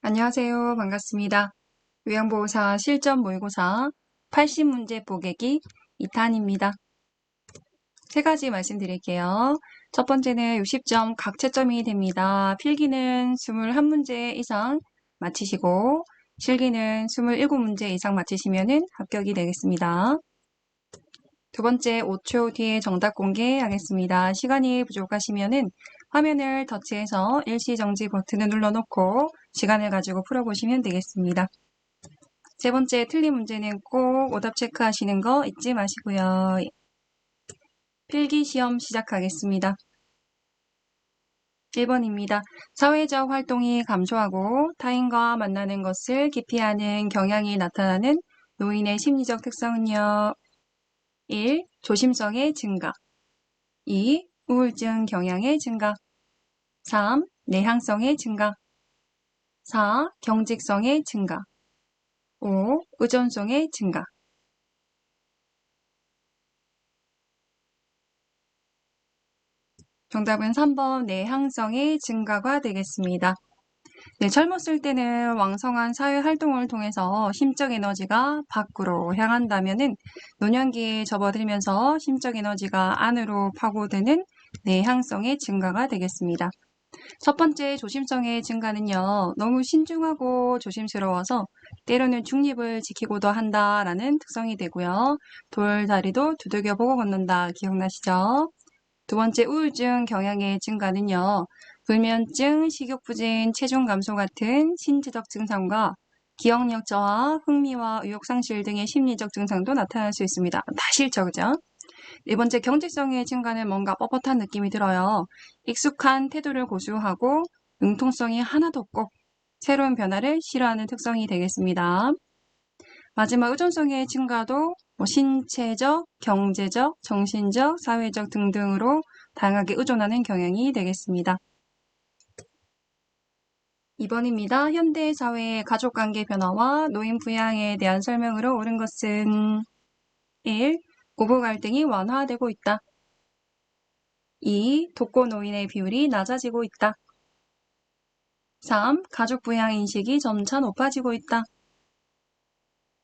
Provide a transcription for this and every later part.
안녕하세요. 반갑습니다. 요양보호사 실전 모의고사 80문제 보객기 2탄입니다. 세 가지 말씀드릴게요. 첫 번째는 60점 각 채점이 됩니다. 필기는 21문제 이상 마치시고 실기는 27문제 이상 마치시면 합격이 되겠습니다. 두 번째 5초 뒤에 정답 공개하겠습니다. 시간이 부족하시면 화면을 터치해서 일시정지 버튼을 눌러놓고 시간을 가지고 풀어보시면 되겠습니다. 세 번째 틀린 문제는 꼭 오답 체크하시는 거 잊지 마시고요. 필기시험 시작하겠습니다. 1번입니다. 사회적 활동이 감소하고 타인과 만나는 것을 기피하는 경향이 나타나는 노인의 심리적 특성은요. 1. 조심성의 증가 2. 우울증 경향의 증가 3. 내향성의 증가 4. 경직성의 증가 5. 의존성의 증가 정답은 3번 내향성의 증가가 되겠습니다. 네, 젊었을 때는 왕성한 사회활동을 통해서 심적 에너지가 밖으로 향한다면은 노년기에 접어들면서 심적 에너지가 안으로 파고드는 내향성의 증가가 되겠습니다. 첫 번째 조심성의 증가는요, 너무 신중하고 조심스러워서 때로는 중립을 지키고도 한다라는 특성이 되고요. 돌다리도 두들겨보고 걷는다 기억나시죠? 두 번째 우울증 경향의 증가는요, 불면증, 식욕부진, 체중 감소 같은 신체적 증상과 기억력 저하, 흥미와 의욕 상실 등의 심리적 증상도 나타날 수 있습니다. 다 싫죠, 그죠? 네 번째 경직성의 증가는 뭔가 뻣뻣한 느낌이 들어요. 익숙한 태도를 고수하고 융통성이 하나도 없고 새로운 변화를 싫어하는 특성이 되겠습니다. 마지막 의존성의 증가도 신체적, 경제적, 정신적, 사회적 등등으로 다양하게 의존하는 경향이 되겠습니다. 2번입니다. 현대 사회의 가족관계 변화와 노인 부양에 대한 설명으로 옳은 것은 1. 고부 갈등이 완화되고 있다. 2. 독거 노인의 비율이 낮아지고 있다. 3. 가족 부양 인식이 점차 높아지고 있다.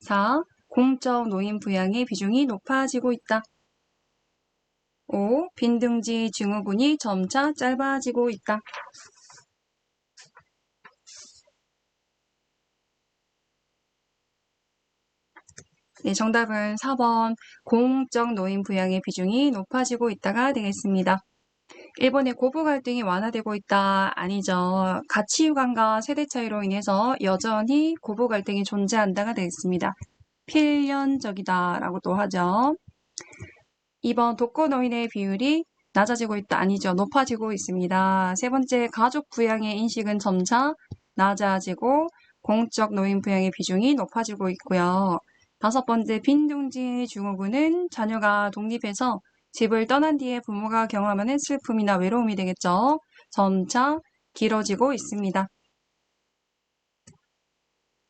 4. 공적 노인 부양의 비중이 높아지고 있다. 5. 빈둥지 증후군이 점차 짧아지고 있다. 네, 정답은 4번 공적 노인 부양의 비중이 높아지고 있다가 되겠습니다. 1번의 고부 갈등이 완화되고 있다. 아니죠. 가치관과 세대 차이로 인해서 여전히 고부 갈등이 존재한다가 되겠습니다. 필연적이다라고도 하죠. 2번 독거 노인의 비율이 낮아지고 있다. 아니죠. 높아지고 있습니다. 세 번째 가족 부양의 인식은 점차 낮아지고 공적 노인 부양의 비중이 높아지고 있고요. 다섯 번째 빈둥지 증후군은 자녀가 독립해서 집을 떠난 뒤에 부모가 경험하는 슬픔이나 외로움이 되겠죠. 점차 길어지고 있습니다.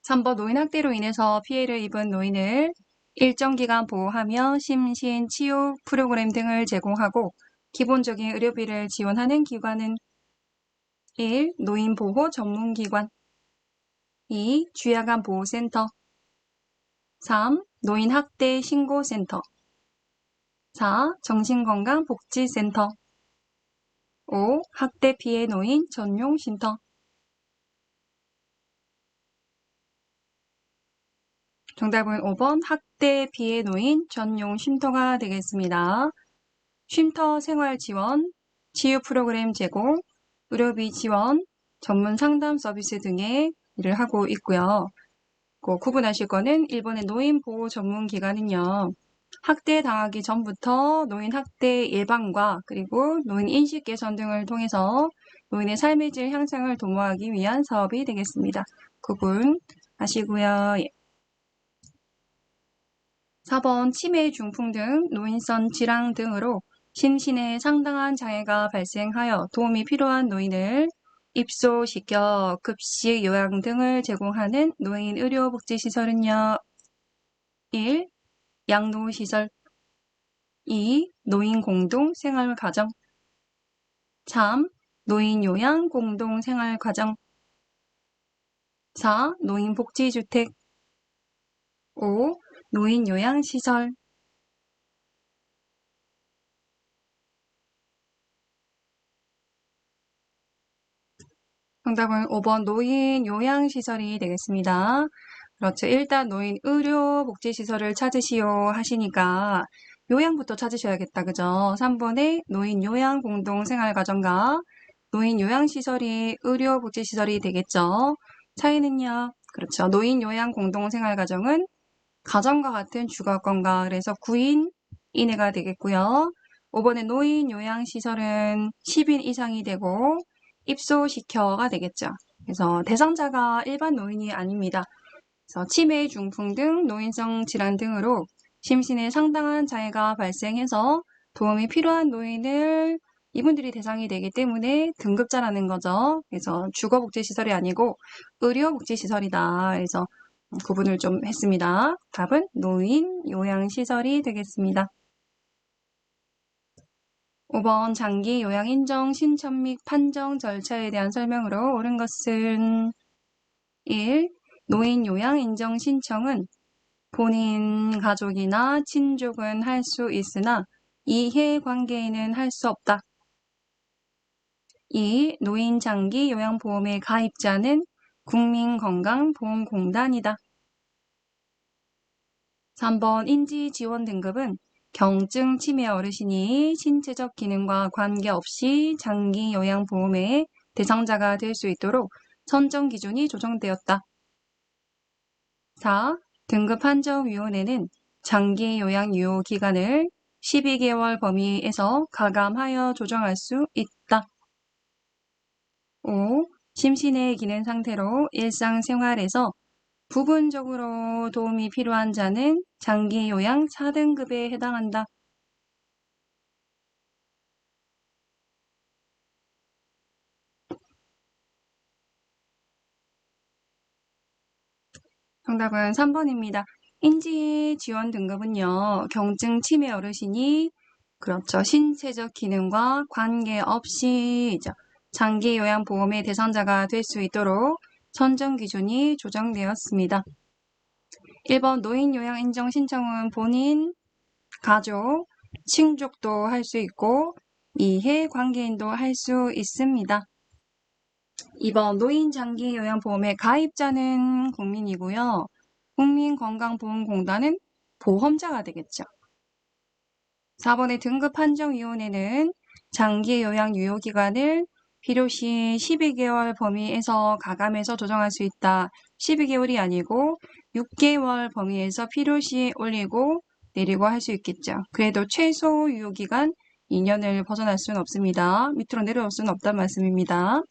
3번 노인 학대로 인해서 피해를 입은 노인을 일정 기간 보호하며 심신 치유 프로그램 등을 제공하고 기본적인 의료비를 지원하는 기관은 1. 노인보호 전문기관 2. 주야간 보호센터 3. 노인학대 신고센터 4. 정신건강복지센터 5. 학대 피해 노인 전용 쉼터 정답은 5번 학대 피해 노인 전용 쉼터가 되겠습니다. 쉼터 생활 지원, 치유 프로그램 제공, 의료비 지원, 전문 상담 서비스 등의 일을 하고 있고요. 구분하실 거는 1번의 노인 보호 전문 기관은요. 학대 당하기 전부터 노인 학대 예방과 그리고 노인 인식 개선 등을 통해서 노인의 삶의 질 향상을 도모하기 위한 사업이 되겠습니다. 구분하시고요. 4번 치매, 중풍 등 노인성 질환 등으로 심신에 상당한 장애가 발생하여 도움이 필요한 노인을 입소시켜 급식, 요양 등을 제공하는 노인 의료복지시설은요. 1. 양로시설 2. 노인 공동생활가정 3. 노인 요양 공동생활가정 4. 노인복지주택. 5. 노인요양시설. 정답은 5번 노인요양시설이 되겠습니다. 그렇죠. 일단 노인 의료복지시설을 찾으시오 하시니까 요양부터 찾으셔야겠다. 그죠? 3번에 노인 요양 공동생활가정과 노인 요양시설이 의료복지시설이 되겠죠. 차이는요? 그렇죠. 노인 요양 공동생활가정은 가정과 같은 주거권과 그래서 9인 이내가 되겠고요. 5번에 노인 요양시설은 10인 이상이 되고 입소시켜가 되겠죠. 그래서 대상자가 일반 노인이 아닙니다. 그래서 치매, 중풍 등 노인성 질환 등으로 심신에 상당한 장애가 발생해서 도움이 필요한 노인을 이분들이 대상이 되기 때문에 등급자라는 거죠. 그래서 주거복지시설이 아니고 의료복지시설이다. 그래서 구분을 좀 했습니다. 답은 노인 요양시설이 되겠습니다. 5번 장기 요양 인정 신청 및 판정 절차에 대한 설명으로 옳은 것은 1. 노인 요양 인정 신청은 본인 가족이나 친족은 할 수 있으나 이해관계인은 할 수 없다. 2. 노인 장기 요양보험의 가입자는 국민건강보험공단이다. 3번 인지지원 등급은 경증 치매 어르신이 신체적 기능과 관계없이 장기 요양보험의 대상자가 될 수 있도록 선정 기준이 조정되었다. 4. 등급판정위원회는 장기 요양 유효 기간을 12개월 범위에서 가감하여 조정할 수 있다. 5. 심신의 기능 상태로 일상생활에서 부분적으로 도움이 필요한 자는 장기 요양 4등급에 해당한다. 정답은 3번입니다. 인지 지원 등급은요. 경증 치매 어르신이 그렇죠. 신체적 기능과 관계없이 장기 요양 보험의 대상자가 될 수 있도록 선정 기준이 조정되었습니다. 1번 노인 요양 인정 신청은 본인, 가족, 친족도 할 수 있고 이해 관계인도 할 수 있습니다. 2번 노인 장기 요양보험의 가입자는 국민이고요. 국민건강보험공단은 보험자가 되겠죠. 4번의 등급판정위원회는 장기 요양 유효기간을 필요시 12개월 범위에서 가감해서 조정할 수 있다. 12개월이 아니고 6개월 범위에서 필요시 올리고 내리고 할 수 있겠죠. 그래도 최소 유효기간 2년을 벗어날 수는 없습니다. 밑으로 내려올 수는 없단 말씀입니다.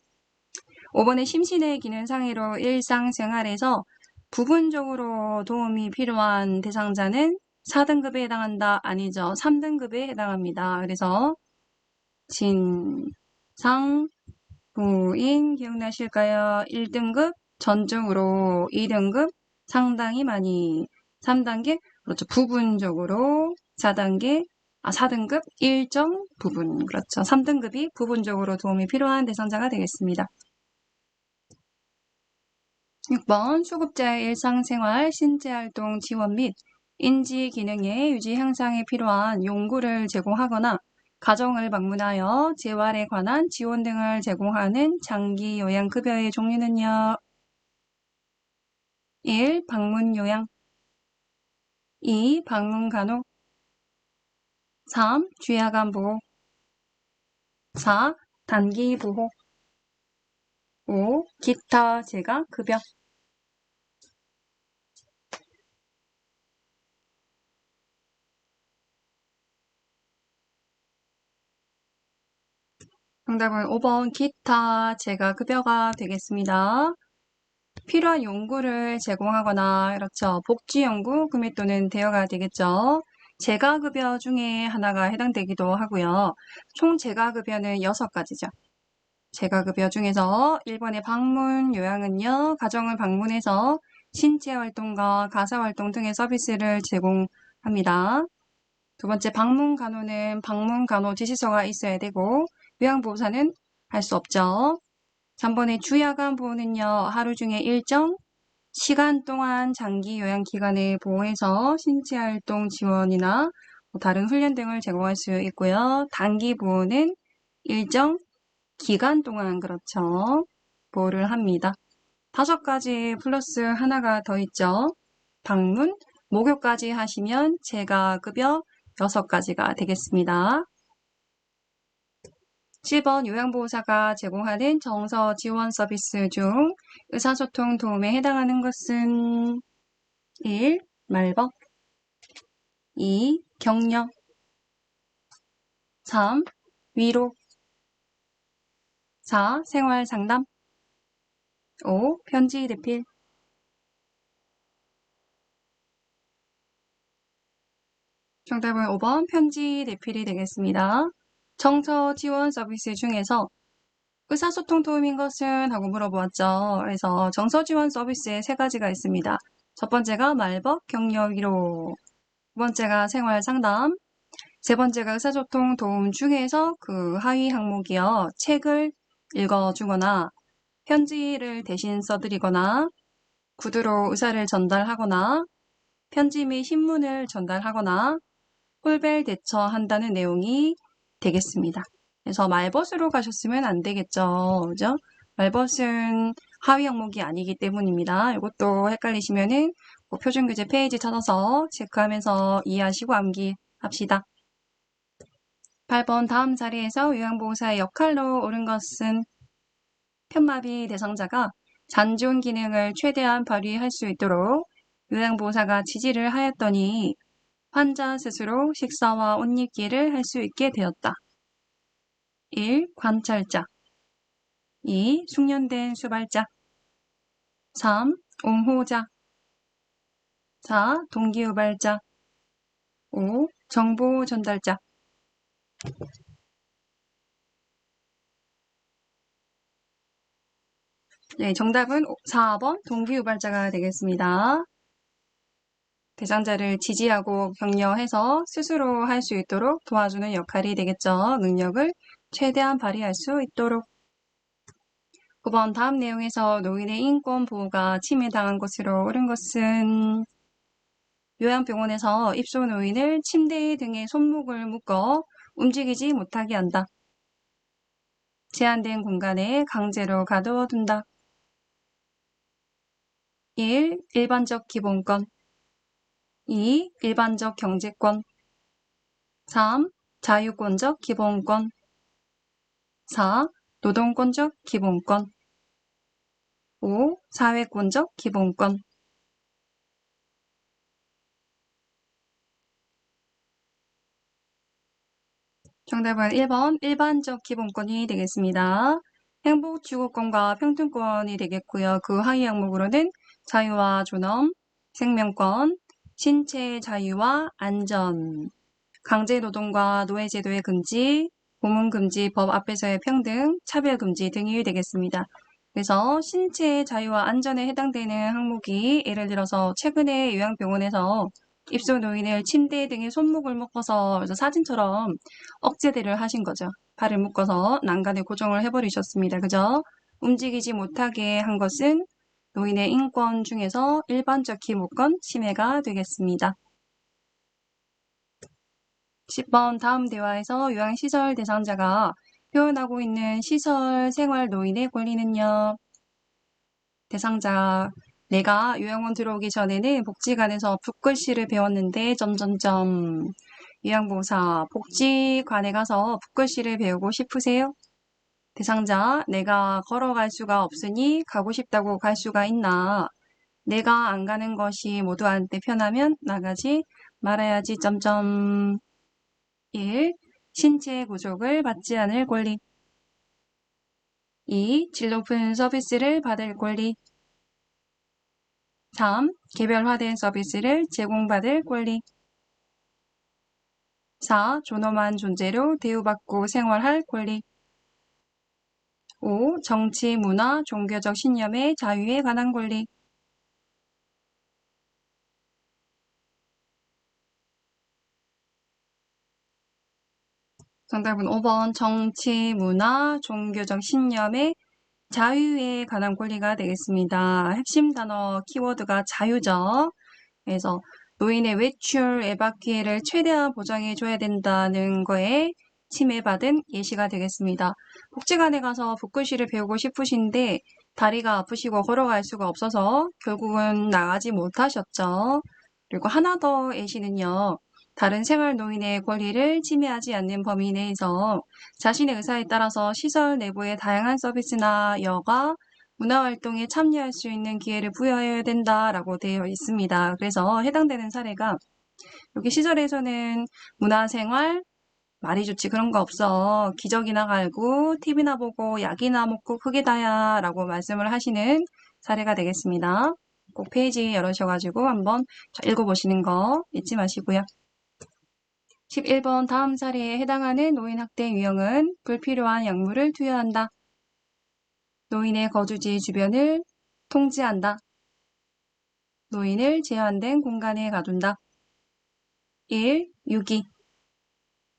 5번의 심신의 기능 상해로 일상생활에서 부분적으로 도움이 필요한 대상자는 4등급에 해당한다. 아니죠. 3등급에 해당합니다. 그래서 진상, 부인 기억나실까요? 1등급 전적으로, 2등급 상당히 많이, 3단계 그렇죠. 부분적으로, 4등급 일정 부분 그렇죠. 3등급이 부분적으로 도움이 필요한 대상자가 되겠습니다. 6번 수급자의 일상생활, 신체활동 지원 및 인지기능의 유지 향상에 필요한 용구를 제공하거나 가정을 방문하여 재활에 관한 지원 등을 제공하는 장기 요양급여의 종류는요. 1. 방문요양 2. 방문간호 3. 주야간보호 4. 단기보호 5. 기타 재가급여 정답은 5번 기타 재가급여가 되겠습니다. 필요한 연구를 제공하거나 그렇죠. 복지연구 구매 또는 대여가 되겠죠. 재가급여 중에 하나가 해당되기도 하고요. 총 재가급여는 6가지죠. 재가급여 중에서 1번의 방문 요양은요. 가정을 방문해서 신체활동과 가사활동 등의 서비스를 제공합니다. 두 번째 방문 간호는 방문 간호 지시서가 있어야 되고 요양보호사는 할 수 없죠. 3번의 주야간 보호는요, 하루 중에 일정 시간 동안 장기 요양 기간을 보호해서 신체 활동 지원이나 다른 훈련 등을 제공할 수 있고요. 단기 보호는 일정 기간 동안 그렇죠. 보호를 합니다. 5가지 플러스 하나가 더 있죠. 방문, 목요까지 하시면 재가급여 6가지가 되겠습니다. 7번 요양보호사가 제공하는 정서 지원 서비스 중 의사소통 도움에 해당하는 것은 1. 말벗 2. 격려 3. 위로 4. 생활상담 5. 편지 대필 정답은 5번 편지 대필이 되겠습니다. 정서 지원 서비스 중에서 의사소통 도움인 것은 하고 물어보았죠. 그래서 정서 지원 서비스에 3가지가 있습니다. 첫 번째가 말벗, 격려, 위로. 두 번째가 생활상담. 세 번째가 의사소통 도움 중에서 그 하위 항목이요. 책을 읽어주거나 편지를 대신 써드리거나 구두로 의사를 전달하거나 편지 및 신문을 전달하거나 홀벨 대처한다는 내용이 되겠습니다. 그래서 말벗으로 가셨으면 안 되겠죠. 그죠? 말벗은 하위 항목이 아니기 때문입니다. 이것도 헷갈리시면은 표준교재 페이지 찾아서 체크하면서 이해하시고 암기합시다. 8번 다음 자리에서 요양보호사의 역할로 옳은 것은 편마비 대상자가 잔존 기능을 최대한 발휘할 수 있도록 요양보호사가 지지를 하였더니 환자 스스로 식사와 옷 입기를 할 수 있게 되었다. 1. 관찰자 2. 숙련된 수발자 3. 옹호자 4. 동기유발자 5. 정보 전달자 네, 정답은 4번 동기유발자가 되겠습니다. 대상자를 지지하고 격려해서 스스로 할 수 있도록 도와주는 역할이 되겠죠. 능력을 최대한 발휘할 수 있도록. 9번 다음 내용에서 노인의 인권 보호가 침해당한 것으로 옳은 것은 요양병원에서 입소 노인을 침대 등에 손목을 묶어 움직이지 못하게 한다. 제한된 공간에 강제로 가둬둔다. 1. 일반적 기본권 2. 일반적 경제권 3. 자유권적 기본권 4. 노동권적 기본권 5. 사회권적 기본권 정답은 1번 일반적 기본권이 되겠습니다. 행복추구권과 평등권이 되겠고요. 그 하위 항목으로는 자유와 존엄, 생명권, 신체 자유와 안전, 강제노동과 노예제도의 금지, 고문금지, 법 앞에서의 평등, 차별금지 등이 되겠습니다. 그래서 신체 자유와 안전에 해당되는 항목이 예를 들어서 최근에 요양병원에서 입소 노인을 침대 등에 손목을 묶어서 그래서 사진처럼 억제대를 하신 거죠. 발을 묶어서 난간에 고정을 해버리셨습니다. 그죠? 움직이지 못하게 한 것은 노인의 인권 중에서 일반적 기본권 침해가 되겠습니다. 10번 다음 대화에서 요양시설 대상자가 표현하고 있는 시설 생활 노인의 권리는요. 대상자 내가 요양원 들어오기 전에는 복지관에서 붓글씨를 배웠는데 점점점 요양보호사 복지관에 가서 붓글씨를 배우고 싶으세요? 대상자 내가 걸어갈 수가 없으니 가고 싶다고 갈 수가 있나? 내가 안 가는 것이 모두한테 편하면 나가지 말아야지 점점 1. 신체 구족을 받지 않을 권리 2. 질 높은 서비스를 받을 권리 3. 개별화된 서비스를 제공받을 권리 4. 존엄한 존재로 대우받고 생활할 권리 5. 정치, 문화, 종교적 신념의 자유에 관한 권리 정답은 5번 정치, 문화, 종교적 신념의 자유에 관한 권리가 되겠습니다. 핵심 단어 키워드가 자유죠. 그래서 노인의 외출, 외박 기회를 최대한 보장해줘야 된다는 거에 침해받은 예시가 되겠습니다. 복지관에 가서 붓글씨를 배우고 싶으신데 다리가 아프시고 걸어갈 수가 없어서 결국은 나가지 못하셨죠. 그리고 하나 더 예시는요. 다른 생활 노인의 권리를 침해하지 않는 범위 내에서 자신의 의사에 따라서 시설 내부의 다양한 서비스나 여가, 문화활동에 참여할 수 있는 기회를 부여해야 된다라고 되어 있습니다. 그래서 해당되는 사례가 여기 시설에서는 문화생활, 말이 좋지 그런 거 없어. 기저귀나 갈고 TV나 보고 약이나 먹고 크게 다야 라고 말씀을 하시는 사례가 되겠습니다. 꼭 페이지 열으셔가지고 한번 읽어보시는 거 잊지 마시고요. 11번 다음 사례에 해당하는 노인학대 유형은 불필요한 약물을 투여한다. 노인의 거주지 주변을 통제한다. 노인을 제한된 공간에 가둔다. 1. 유기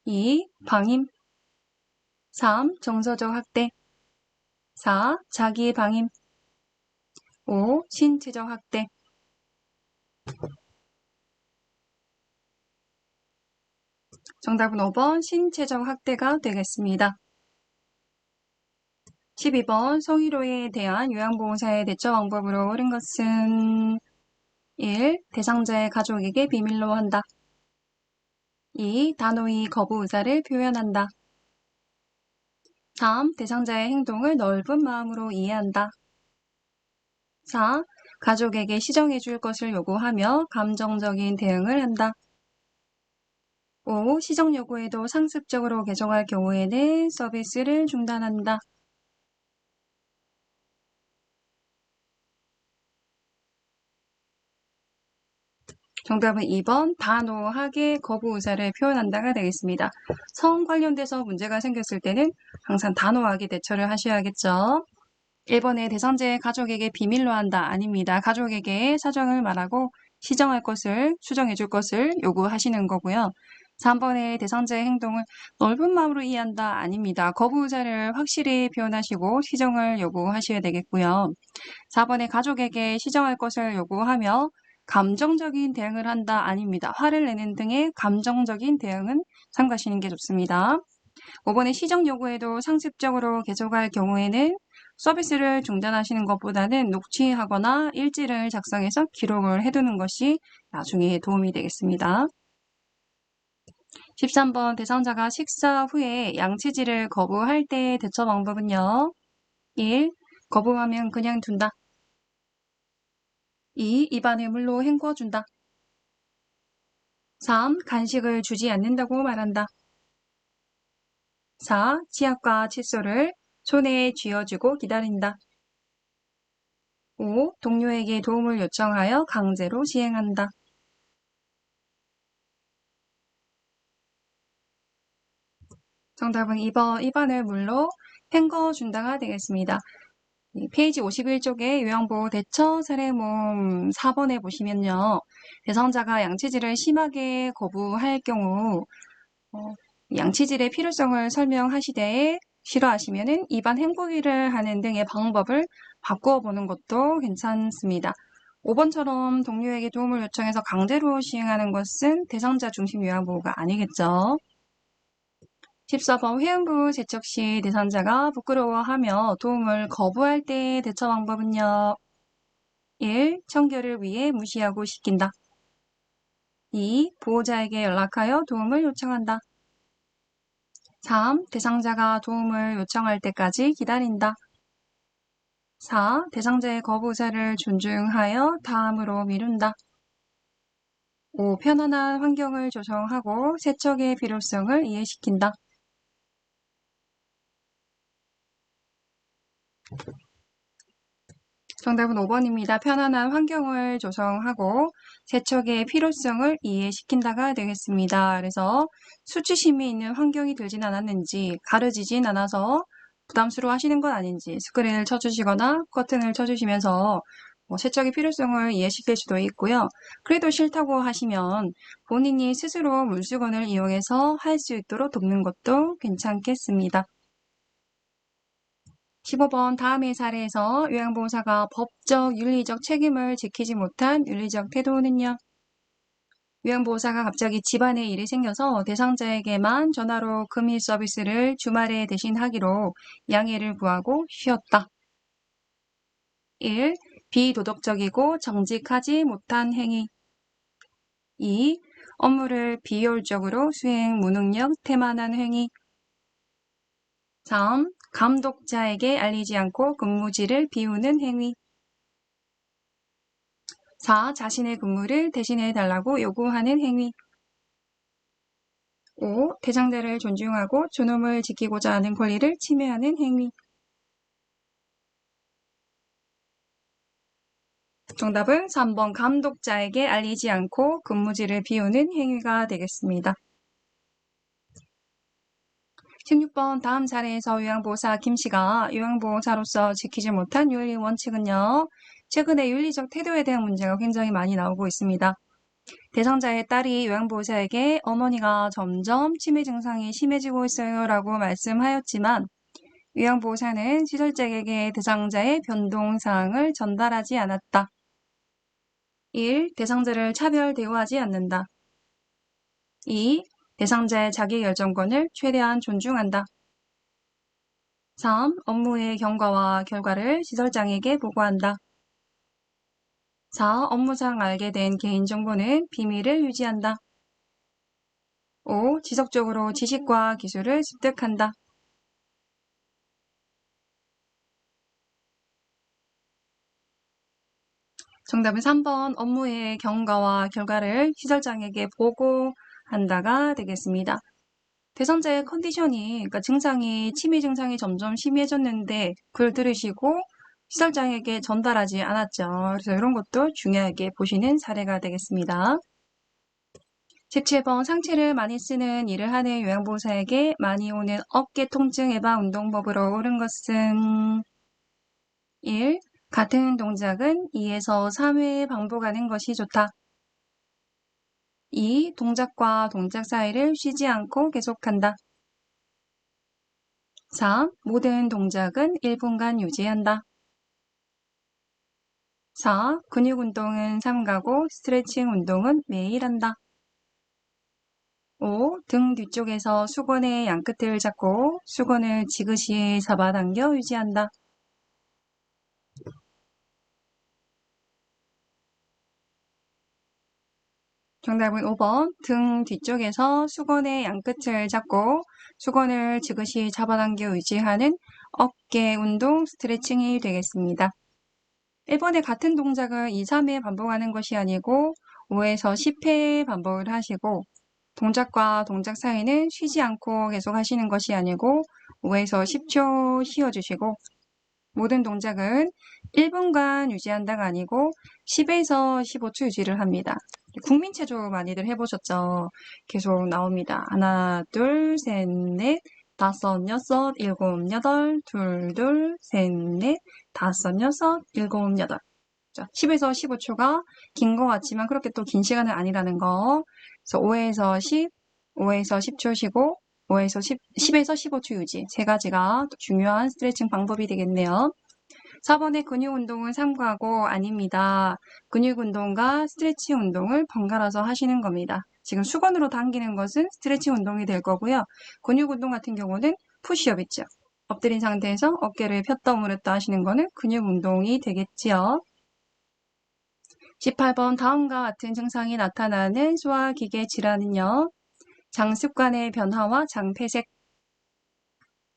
2. 방임 3. 정서적 학대 4. 자기 방임 5. 신체적 학대 정답은 5번 신체적 학대가 되겠습니다. 12번 성희롱에 대한 요양보호사의 대처 방법으로 옳은 것은 1. 대상자의 가족에게 비밀로 한다. 2. 단호히 거부 의사를 표현한다. 3. 대상자의 행동을 넓은 마음으로 이해한다. 4. 가족에게 시정해 줄 것을 요구하며 감정적인 대응을 한다. 5. 시정 요구에도 상습적으로 개정할 경우에는 서비스를 중단한다. 정답은 2번 단호하게 거부 의사를 표현한다가 되겠습니다. 성 관련돼서 문제가 생겼을 때는 항상 단호하게 대처를 하셔야겠죠. 1번에 대상자의 가족에게 비밀로 한다. 아닙니다. 가족에게 사정을 말하고 시정할 것을, 수정해 줄 것을 요구하시는 거고요. 3번에 대상자의 행동을 넓은 마음으로 이해한다. 아닙니다. 거부 의사를 확실히 표현하시고 시정을 요구하셔야 되겠고요. 4번에 가족에게 시정할 것을 요구하며 감정적인 대응을 한다. 아닙니다. 화를 내는 등의 감정적인 대응은 삼가시는 게 좋습니다. 5번에 시정 요구에도 상습적으로 계속할 경우에는 서비스를 중단하시는 것보다는 녹취하거나 일지를 작성해서 기록을 해두는 것이 나중에 도움이 되겠습니다. 13번 대상자가 식사 후에 양치질을 거부할 때의 대처 방법은요. 1. 거부하면 그냥 둔다. 2. 입안에 물로 헹궈준다. 3. 간식을 주지 않는다고 말한다. 4. 치약과 칫솔을 손에 쥐어주고 기다린다. 5. 동료에게 도움을 요청하여 강제로 시행한다. 정답은 2번, 입안을 물로 헹궈준다가 되겠습니다. 페이지 51쪽에 요양보호 대처 사례모음 4번에 보시면요. 대상자가 양치질을 심하게 거부할 경우 양치질의 필요성을 설명하시되 싫어하시면은 입안 헹구기를 하는 등의 방법을 바꾸어 보는 것도 괜찮습니다. 5번처럼 동료에게 도움을 요청해서 강제로 시행하는 것은 대상자 중심 요양보호가 아니겠죠. 14번 회음부 재척 시 대상자가 부끄러워하며 도움을 거부할 때의 대처 방법은요. 1. 청결을 위해 무시하고 시킨다. 2. 보호자에게 연락하여 도움을 요청한다. 3. 대상자가 도움을 요청할 때까지 기다린다. 4. 대상자의 거부 의사를 존중하여 다음으로 미룬다. 5. 편안한 환경을 조성하고 세척의 필요성을 이해시킨다. 정답은 5번입니다. 편안한 환경을 조성하고 세척의 필요성을 이해시킨다가 되겠습니다. 그래서 수치심이 있는 환경이 들진 않았는지, 가려지진 않아서 부담스러워 하시는 건 아닌지 스크린을 쳐주시거나 커튼을 쳐주시면서 세척의 필요성을 이해시킬 수도 있고요. 그래도 싫다고 하시면 본인이 스스로 물수건을 이용해서 할 수 있도록 돕는 것도 괜찮겠습니다. 15번 다음의 사례에서 요양보호사가 법적, 윤리적 책임을 지키지 못한 윤리적 태도는요. 요양보호사가 갑자기 집안에 일이 생겨서 대상자에게만 전화로 금일 서비스를 주말에 대신하기로 양해를 구하고 쉬었다. 1. 비도덕적이고 정직하지 못한 행위. 2. 업무를 비효율적으로 수행 무능력 태만한 행위. 3. 감독자에게 알리지 않고 근무지를 비우는 행위. 4. 자신의 근무를 대신해 달라고 요구하는 행위. 5. 대상자를 존중하고 존엄을 지키고자 하는 권리를 침해하는 행위. 정답은 3번 감독자에게 알리지 않고 근무지를 비우는 행위가 되겠습니다. 16번 다음 사례에서 요양보호사 김씨가 요양보호사로서 지키지 못한 윤리 원칙은요. 최근에 윤리적 태도에 대한 문제가 굉장히 많이 나오고 있습니다. 대상자의 딸이 요양보호사에게 어머니가 점점 치매 증상이 심해지고 있어요 라고 말씀하였지만 요양보호사는 시설장에게 대상자의 변동사항을 전달하지 않았다. 1. 대상자를 차별 대우하지 않는다. 2. 대상자의 자기결정권을 최대한 존중한다. 3. 업무의 경과와 결과를 시설장에게 보고한다. 4. 업무상 알게 된 개인정보는 비밀을 유지한다. 5. 지속적으로 지식과 기술을 습득한다. 정답은 3번 업무의 경과와 결과를 시설장에게 보고한다가 되겠습니다. 대상자의 컨디션이, 그러니까 증상이, 치매 증상이 점점 심해졌는데 그걸 들으시고 시설장에게 전달하지 않았죠. 그래서 이런 것도 중요하게 보시는 사례가 되겠습니다. 17번 상체를 많이 쓰는 일을 하는 요양보호사에게 많이 오는 어깨 통증 예방 운동법으로 옳은 것은 1. 같은 동작은 2에서 3회 반복하는 것이 좋다. 2. 동작과 동작 사이를 쉬지 않고 계속한다. 4. 모든 동작은 1분간 유지한다. 4. 근육 운동은 삼가고 스트레칭 운동은 매일 한다. 5. 등 뒤쪽에서 수건의 양끝을 잡고 수건을 지그시 잡아당겨 유지한다. 정답은 5번 등 뒤쪽에서 수건의 양끝을 잡고 수건을 지그시 잡아당겨 유지하는 어깨 운동 스트레칭이 되겠습니다. 1번의 같은 동작을 2, 3회 반복하는 것이 아니고 5에서 10회 반복을 하시고 동작과 동작 사이는 쉬지 않고 계속 하시는 것이 아니고 5에서 10초 쉬어주시고 모든 동작은 1분간 유지한다가 아니고 10에서 15초 유지를 합니다. 국민체조 많이들 해보셨죠? 계속 나옵니다. 하나, 둘, 셋, 넷, 다섯, 여섯, 일곱, 여덟, 둘, 둘, 셋, 넷, 다섯, 여섯, 일곱, 여덟. 10에서 15초가 긴 것 같지만 그렇게 또 긴 시간은 아니라는 거. 그래서 5에서 10, 5에서 10초 쉬고 10에서 15초 유지. 세 가지가 또 중요한 스트레칭 방법이 되겠네요. 4번의 근육 운동은 삼가고 아닙니다. 근육 운동과 스트레칭 운동을 번갈아서 하시는 겁니다. 지금 수건으로 당기는 것은 스트레칭 운동이 될 거고요. 근육 운동 같은 경우는 푸시업 있죠. 엎드린 상태에서 어깨를 폈다 오므렸다 하시는 거는 근육 운동이 되겠지요. 18번 다음과 같은 증상이 나타나는 소화기계 질환은요. 장습관의 변화와 장폐색,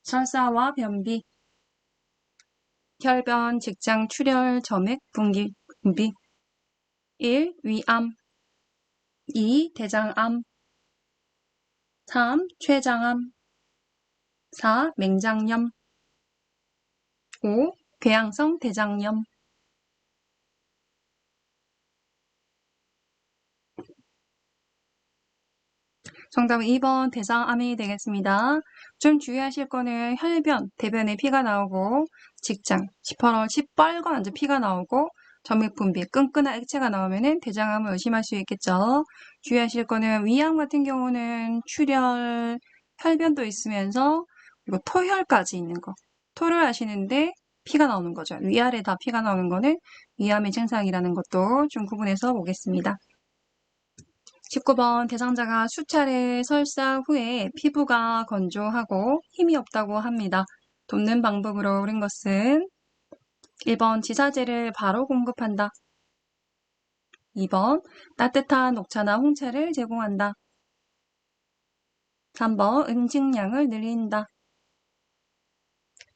설사와 변비, 혈변, 직장 출혈, 점액, 분비. 1. 위암 2. 대장암 3. 췌장암 4. 맹장염 5. 궤양성 대장염 정답은 2번 대장암이 되겠습니다. 좀 주의하실 거는 혈변, 대변에 피가 나오고 직장, 시뻘건 완전 피가 나오고 점액 분비, 끈끈한 액체가 나오면은 대장암을 의심할 수 있겠죠. 주의하실 거는 위암 같은 경우는 출혈, 혈변도 있으면서 그리고 토혈까지 있는 거. 토를 하시는데 피가 나오는 거죠. 위아래 다 피가 나오는 거는 위암의 증상이라는 것도 좀 구분해서 보겠습니다. 19번 대상자가 수차례 설사 후에 피부가 건조하고 힘이 없다고 합니다. 돕는 방법으로 옳은 것은 1번 지사제를 바로 공급한다. 2번 따뜻한 녹차나 홍차를 제공한다. 3번 음식량을 늘린다.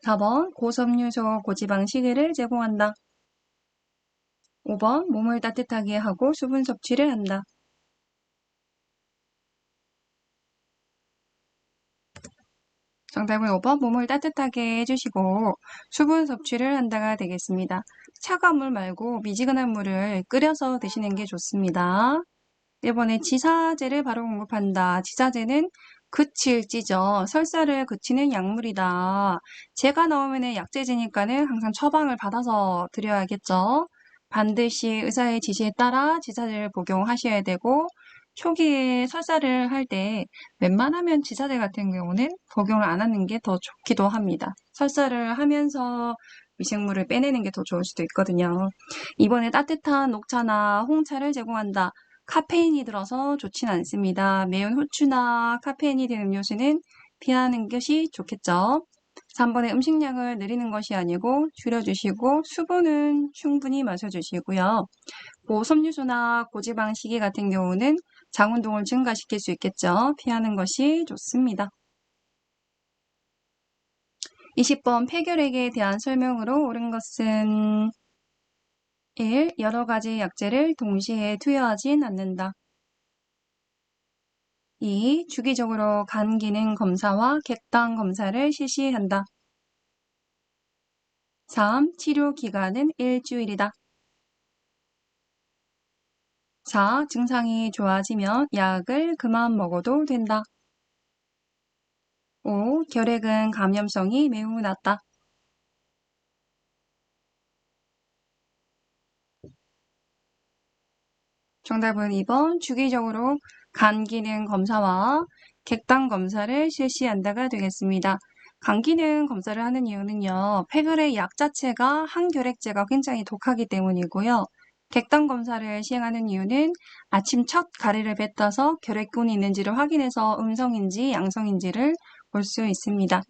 4번 고섬유소 고지방 식이를 제공한다. 5번 몸을 따뜻하게 하고 수분 섭취를 한다. 정답은 5번 몸을 따뜻하게 해주시고 수분 섭취를 한다가 되겠습니다. 차가운 물 말고 미지근한 물을 끓여서 드시는 게 좋습니다. 1번에 지사제를 바로 공급한다. 지사제는 그칠지죠. 설사를 그치는 약물이다. 제가 나오면 약제지니까는 항상 처방을 받아서 드려야겠죠. 반드시 의사의 지시에 따라 지사제를 복용하셔야 되고 초기에 설사를 할 때 웬만하면 지사제 같은 경우는 복용을 안 하는 게 더 좋기도 합니다. 설사를 하면서 미생물을 빼내는 게 더 좋을 수도 있거든요. 이번에 따뜻한 녹차나 홍차를 제공한다. 카페인이 들어서 좋진 않습니다. 매운 후추나 카페인이 든 음료수는 피하는 것이 좋겠죠. 3번에 음식량을 늘리는 것이 아니고 줄여주시고 수분은 충분히 마셔주시고요. 고섬유소나 고지방 식이 같은 경우는 장운동을 증가시킬 수 있겠죠. 피하는 것이 좋습니다. 20번 폐결핵에 대한 설명으로 옳은 것은 1. 여러 가지 약제를 동시에 투여하진 않는다. 2. 주기적으로 간 기능 검사와 객당 검사를 실시한다. 3. 치료 기간은 일주일이다. 4. 증상이 좋아지면 약을 그만 먹어도 된다. 5. 결핵은 감염성이 매우 낮다. 정답은 2번 주기적으로 간 기능 검사와 객당 검사를 실시한다가 되겠습니다. 간 기능 검사를 하는 이유는요. 폐결의 약 자체가 항결핵제가 굉장히 독하기 때문이고요. 객당 검사를 시행하는 이유는 아침 첫 가래를 뱉어서 결핵군이 있는지를 확인해서 음성인지 양성인지를 볼 수 있습니다.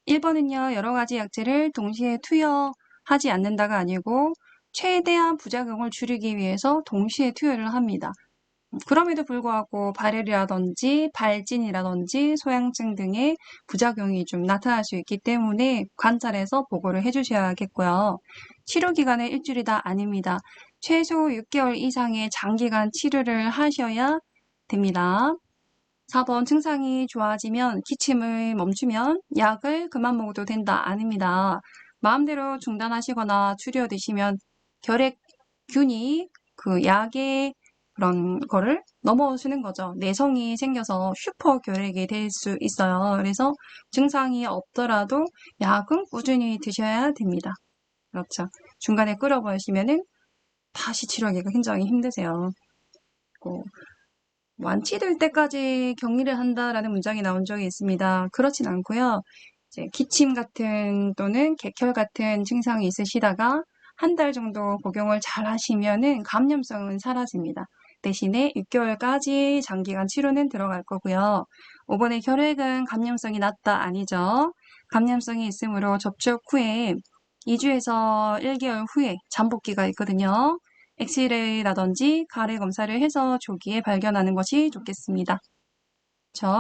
1번은요. 여러 가지 약제를 동시에 투여하지 않는다가 아니고 최대한 부작용을 줄이기 위해서 동시에 투여를 합니다. 그럼에도 불구하고 발열이라든지 발진이라든지 소양증 등의 부작용이 좀 나타날 수 있기 때문에 관찰해서 보고를 해주셔야겠고요. 치료 기간은 일주일이다 아닙니다. 최소 6개월 이상의 장기간 치료를 하셔야 됩니다. 4번 증상이 좋아지면 기침을 멈추면 약을 그만 먹어도 된다 아닙니다. 마음대로 중단하시거나 줄여 드시면 결핵균이 그 약의 그런 거를 넘어서는 거죠. 내성이 생겨서 슈퍼결핵이 될 수 있어요. 그래서 증상이 없더라도 약은 꾸준히 드셔야 됩니다. 그렇죠. 중간에 끊어버리시면은 다시 치료하기가 굉장히 힘드세요. 완치될 때까지 격리를 한다라는 문장이 나온 적이 있습니다. 그렇진 않고요. 이제 기침 같은 또는 객혈 같은 증상이 있으시다가 한 달 정도 복용을 잘 하시면은 감염성은 사라집니다. 대신에 6개월까지 장기간 치료는 들어갈 거고요. 5번의 결핵은 감염성이 낮다 아니죠. 감염성이 있으므로 접촉 후에 2주에서 1개월 후에 잠복기가 있거든요. 엑스레이라든지 가래 검사를 해서 조기에 발견하는 것이 좋겠습니다.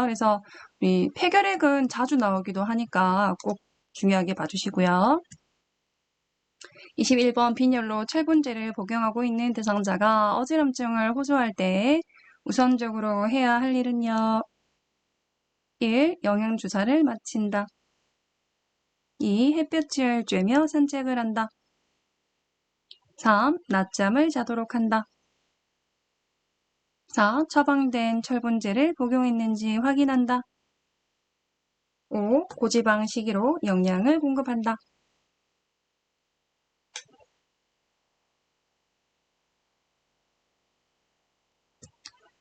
그래서 우리 폐결핵은 자주 나오기도 하니까 꼭 중요하게 봐주시고요. 21번 빈혈로 철분제를 복용하고 있는 대상자가 어지럼증을 호소할 때 우선적으로 해야 할 일은요. 1. 영양주사를 마친다. 2. 햇볕을 쬐며 산책을 한다. 3. 낮잠을 자도록 한다. 4. 처방된 철분제를 복용했는지 확인한다. 5. 고지방 식이로 영양을 공급한다.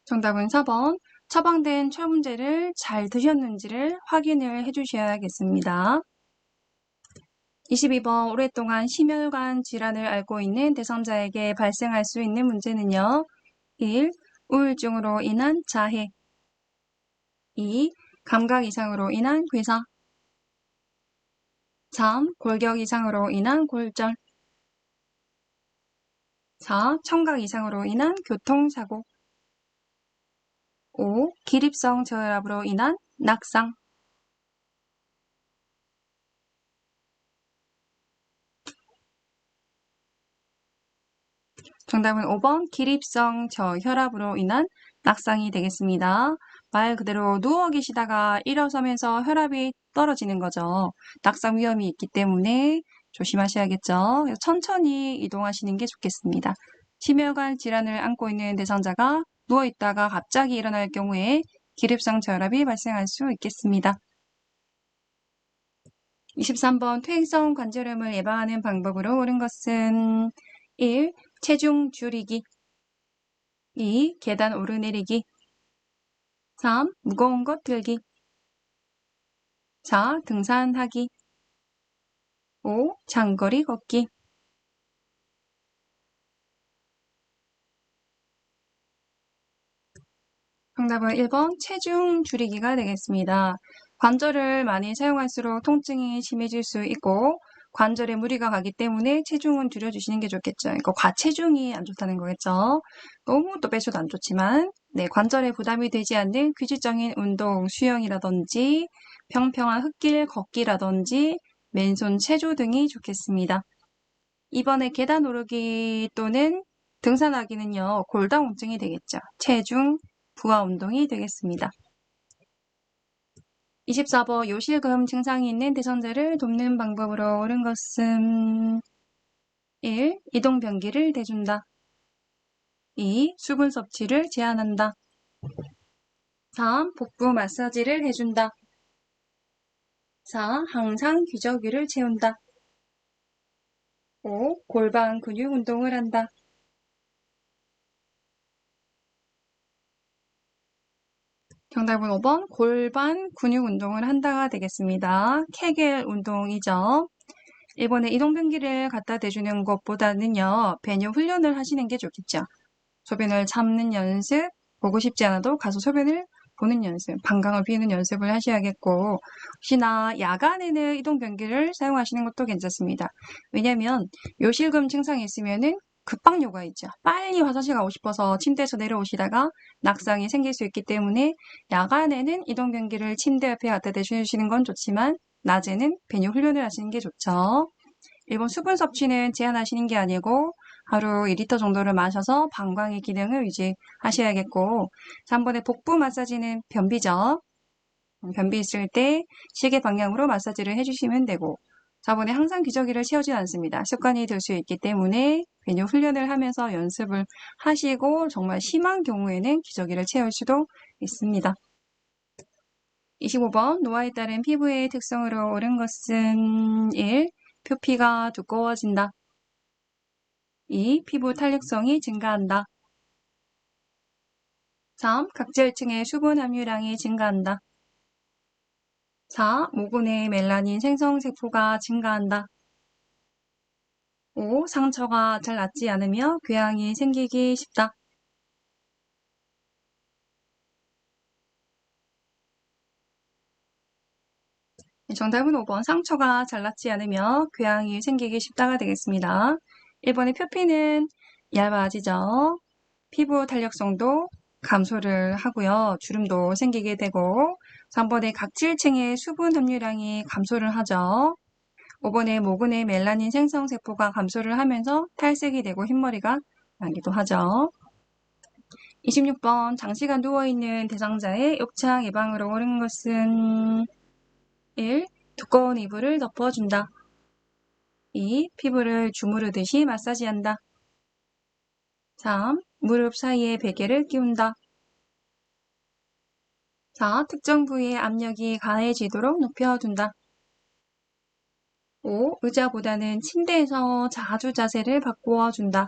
정답은 4번. 처방된 철분제를 잘 드셨는지를 확인을 해주셔야겠습니다. 22번 오랫동안 심혈관 질환을 앓고 있는 대상자에게 발생할 수 있는 문제는요. 1. 우울증으로 인한 자해 2. 감각 이상으로 인한 괴사 3. 골격 이상으로 인한 골절 4. 청각 이상으로 인한 교통사고 5. 기립성 저혈압으로 인한 낙상 정답은 5번 기립성 저혈압으로 인한 낙상이 되겠습니다. 말 그대로 누워 계시다가 일어서면서 혈압이 떨어지는 거죠. 낙상 위험이 있기 때문에 조심하셔야겠죠. 그래서 천천히 이동하시는 게 좋겠습니다. 심혈관 질환을 앓고 있는 대상자가 누워 있다가 갑자기 일어날 경우에 기립성 저혈압이 발생할 수 있겠습니다. 23번 퇴행성 관절염을 예방하는 방법으로 옳은 것은 1. 체중 줄이기 2. 계단 오르내리기 3. 무거운 것 들기 4. 등산하기 5. 장거리 걷기 정답은 1번 체중 줄이기가 되겠습니다. 관절을 많이 사용할수록 통증이 심해질 수 있고 관절에 무리가 가기 때문에 체중은 줄여주시는 게 좋겠죠. 그러니까 과체중이 안 좋다는 거겠죠. 너무 또 빼셔도 안 좋지만 네, 관절에 부담이 되지 않는 규칙적인 운동, 수영이라든지 평평한 흙길 걷기라든지 맨손 체조 등이 좋겠습니다. 이번에 계단 오르기 또는 등산하기는요, 골다공증이 되겠죠. 체중, 부하 운동이 되겠습니다. 24번 요실금 증상이 있는 대상자를 돕는 방법으로 옳은 것은 1. 이동 변기를 대준다. 2. 수분 섭취를 제한한다. 3. 복부 마사지를 해준다. 4. 항상 기저귀를 채운다. 5. 골반 근육 운동을 한다. 정답은 5번 골반 근육 운동을 한다가 되겠습니다. 케겔 운동이죠. 이번에 이동 변기를 갖다 대주는 것보다는요. 배뇨 훈련을 하시는 게 좋겠죠. 소변을 참는 연습, 보고 싶지 않아도 가서 소변을 보는 연습, 방광을 비우는 연습을 하셔야겠고 혹시나 야간에는 이동 변기를 사용하시는 것도 괜찮습니다. 왜냐하면 요실금 증상이 있으면은 급박요가 있죠. 빨리 화장실 가고 싶어서 침대에서 내려오시다가 낙상이 생길 수 있기 때문에 야간에는 이동 변기를 침대 옆에 갖다 대주시는 건 좋지만 낮에는 배뇨 훈련을 하시는 게 좋죠. 1번 수분 섭취는 제한하시는 게 아니고 하루 2리터 정도를 마셔서 방광의 기능을 유지하셔야겠고 3번의 복부 마사지는 변비죠. 변비 있을 때 시계 방향으로 마사지를 해주시면 되고 4번에 항상 기저귀를 채우진 않습니다. 습관이 될 수 있기 때문에 배뇨 훈련을 하면서 연습을 하시고 정말 심한 경우에는 기저귀를 채울 수도 있습니다. 25번 노화에 따른 피부의 특성으로 옳은 것은 1. 표피가 두꺼워진다. 2. 피부 탄력성이 증가한다. 3. 각질층의 수분 함유량이 증가한다. 4. 모근의 멜라닌 생성세포가 증가한다. 5. 상처가 잘 낫지 않으며 궤양이 생기기 쉽다. 정답은 5번 상처가 잘 낫지 않으며 궤양이 생기기 쉽다가 되겠습니다. 1번의 표피는 얇아지죠. 피부 탄력성도 감소를 하고요. 주름도 생기게 되고 3번의 각질층의 수분 함유량이 감소를 하죠. 5번에 모근의 멜라닌 생성세포가 감소를 하면서 탈색이 되고 흰머리가 나기도 하죠. 26번 장시간 누워있는 대상자의 욕창 예방으로 옳은 것은 1. 두꺼운 이불을 덮어준다. 2. 피부를 주무르듯이 마사지한다. 3. 무릎 사이에 베개를 끼운다. 4. 특정 부위의 압력이 가해지도록 눕혀둔다. 5. 의자보다는 침대에서 자주 자세를 바꾸어준다.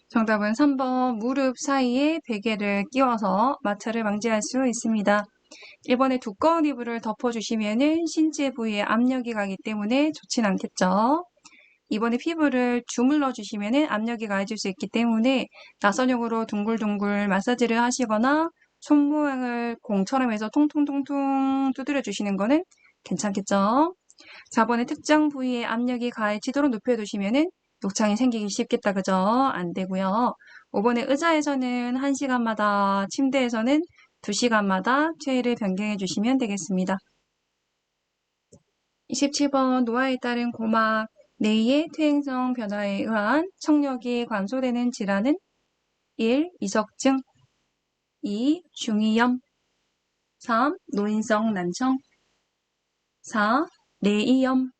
정답은 3번 무릎 사이에 베개를 끼워서 마찰을 방지할 수 있습니다. 1번에 두꺼운 이불을 덮어주시면은 신체 부위에 압력이 가기 때문에 좋진 않겠죠. 2번에 피부를 주물러 주시면은 압력이 가해질 수 있기 때문에 나선형으로 둥글둥글 마사지를 하시거나 손 모양을 공처럼 해서 통통통통 두드려 주시는 거는 괜찮겠죠. 4번에 특정 부위에 압력이 가해지도록 눕혀두시면은 욕창이 생기기 쉽겠다. 그죠? 안 되고요. 5번에 의자에서는 1시간마다, 침대에서는 2시간마다 체위를 변경해 주시면 되겠습니다. 27번 노화에 따른 고막, 뇌의 퇴행성 변화에 의한 청력이 감소되는 질환은 1. 이석증 2. 중이염 3. 노인성 난청 4. 뇌이염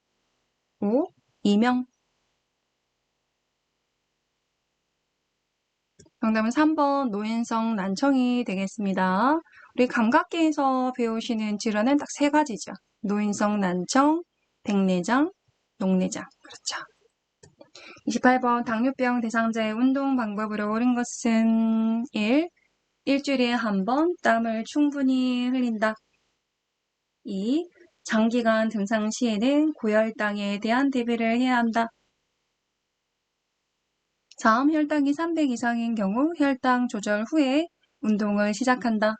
5. 이명 정답은 3번 노인성 난청이 되겠습니다. 우리 감각계에서 배우시는 질환은 딱 3가지죠. 노인성 난청, 백내장, 녹내장. 그렇죠. 28번 당뇨병 대상자의 운동 방법으로 옳은 것은 1. 일주일에 한 번 땀을 충분히 흘린다. 2. 장기간 등산 시에는 고혈당에 대한 대비를 해야 한다. 3. 혈당이 300 이상인 경우 혈당 조절 후에 운동을 시작한다.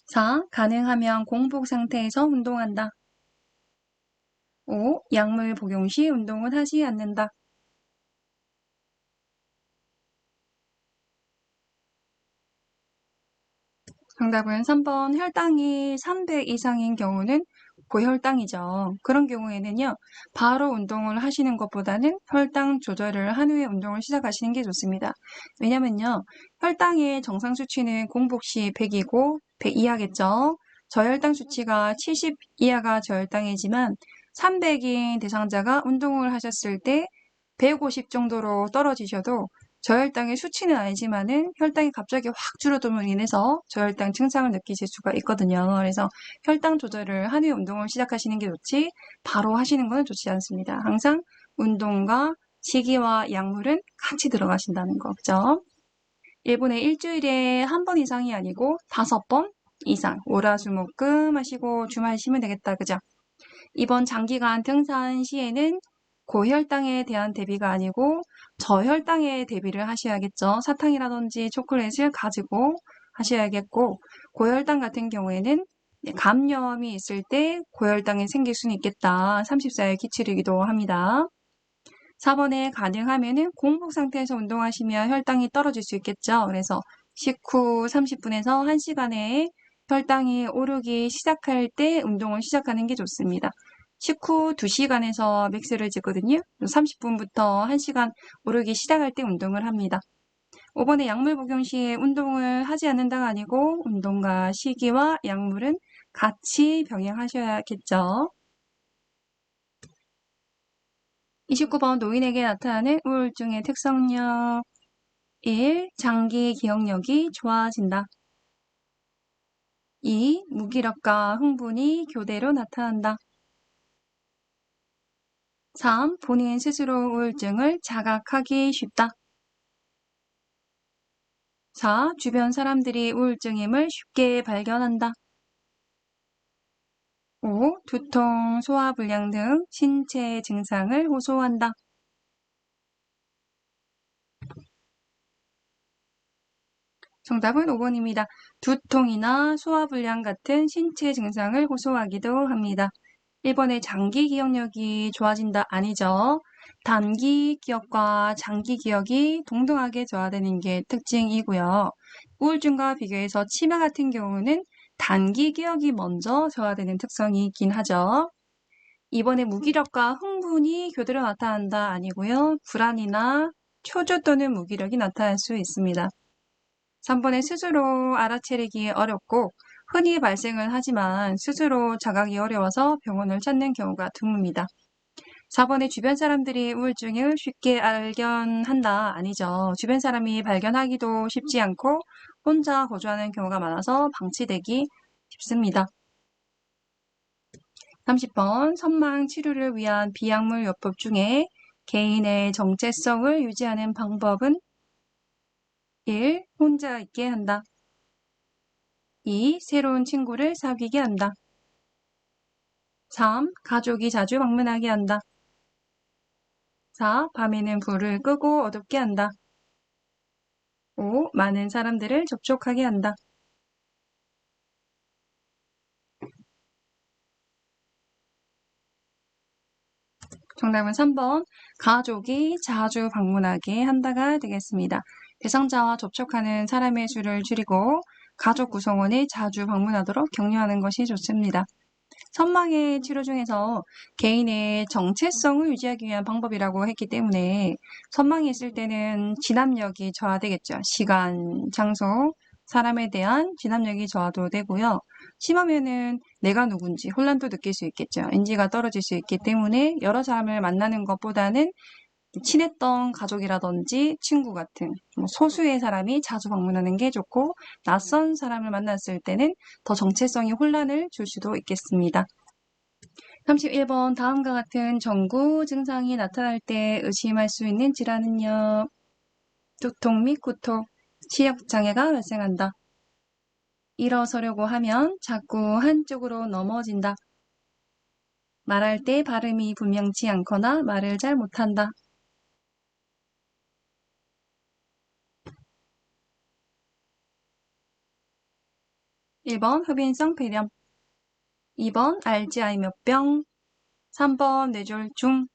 4. 가능하면 공복 상태에서 운동한다. 5. 약물 복용 시 운동은 하지 않는다. 정답은 3번 혈당이 300 이상인 경우는 고혈당이죠. 그런 경우에는요. 바로 운동을 하시는 것보다는 혈당 조절을 한 후에 운동을 시작하시는 게 좋습니다. 왜냐면요. 혈당의 정상 수치는 공복 시 100이고 100 이하겠죠. 저혈당 수치가 70 이하가 저혈당이지만 300인 대상자가 운동을 하셨을 때 150 정도로 떨어지셔도 저혈당의 수치는 아니지만은 혈당이 갑자기 확 줄어듦으로 인해서 저혈당 증상을 느끼실 수가 있거든요. 그래서 혈당 조절을 한 후에 운동을 시작하시는 게 좋지 바로 하시는 건 좋지 않습니다. 항상 운동과 식이와 약물은 같이 들어가신다는 거, 그죠? 1분에 일주일에 한 번 이상이 아니고 5번 이상 월화수목금 하시고 주말 쉬면 되겠다, 그죠? 이번 장기간 등산 시에는 고혈당에 대한 대비가 아니고 저혈당에 대비를 하셔야겠죠. 사탕이라든지 초콜릿을 가지고 하셔야겠고 고혈당 같은 경우에는 감염이 있을 때 고혈당이 생길 수는 있겠다. 34일 기치르기도 합니다. 4번에 가능하면은 공복 상태에서 운동하시면 혈당이 떨어질 수 있겠죠. 그래서 식후 30분에서 1시간에 혈당이 오르기 시작할 때 운동을 시작하는 게 좋습니다. 식후 2시간에서 맥스를 짓거든요. 30분부터 1시간 오르기 시작할 때 운동을 합니다. 5번에 약물 복용 시에 운동을 하지 않는다가 아니고 운동과 식이와 약물은 같이 병행하셔야겠죠. 29번 노인에게 나타나는 우울증의 특성력 1. 장기 기억력이 좋아진다. 2. 무기력과 흥분이 교대로 나타난다. 3. 본인 스스로 우울증을 자각하기 쉽다. 4. 주변 사람들이 우울증임을 쉽게 발견한다. 5. 두통, 소화불량 등 신체 증상을 호소한다. 정답은 5번입니다. 두통이나 소화불량 같은 신체 증상을 호소하기도 합니다. 1번에 장기 기억력이 좋아진다 아니죠. 단기 기억과 장기 기억이 동등하게 저하되는 게 특징이고요. 우울증과 비교해서 치매 같은 경우는 단기 기억이 먼저 저하되는 특성이 있긴 하죠. 2번에 무기력과 흥분이 교대로 나타난다 아니고요. 불안이나 초조 또는 무기력이 나타날 수 있습니다. 3번에 스스로 알아차리기 어렵고 흔히 발생을 하지만 스스로 자각이 어려워서 병원을 찾는 경우가 드뭅니다. 4번에 주변 사람들이 우울증을 쉽게 발견한다 아니죠. 주변 사람이 발견하기도 쉽지 않고 혼자 거주하는 경우가 많아서 방치되기 쉽습니다. 30번 선망 치료를 위한 비약물 요법 중에 개인의 정체성을 유지하는 방법은 1. 혼자 있게 한다. 2. 새로운 친구를 사귀게 한다. 3. 가족이 자주 방문하게 한다. 4. 밤에는 불을 끄고 어둡게 한다. 5. 많은 사람들을 접촉하게 한다. 정답은 3번 가족이 자주 방문하게 한다가 되겠습니다. 대상자와 접촉하는 사람의 수를 줄이고 가족 구성원이 자주 방문하도록 격려하는 것이 좋습니다. 선망의 치료 중에서 개인의 정체성을 유지하기 위한 방법이라고 했기 때문에 선망이 있을 때는 진압력이 저하되겠죠. 시간, 장소, 사람에 대한 진압력이 저하도 되고요. 심하면은 내가 누군지 혼란도 느낄 수 있겠죠. 인지가 떨어질 수 있기 때문에 여러 사람을 만나는 것보다는 친했던 가족이라든지 친구 같은 소수의 사람이 자주 방문하는 게 좋고 낯선 사람을 만났을 때는 더 정체성이 혼란을 줄 수도 있겠습니다. 31번 다음과 같은 전구 증상이 나타날 때 의심할 수 있는 질환은요. 두통 및 구토, 시력장애가 발생한다. 일어서려고 하면 자꾸 한쪽으로 넘어진다. 말할 때 발음이 분명치 않거나 말을 잘 못한다. 1번 흡인성 폐렴, 2번 알츠하이머병, 3번 뇌졸중,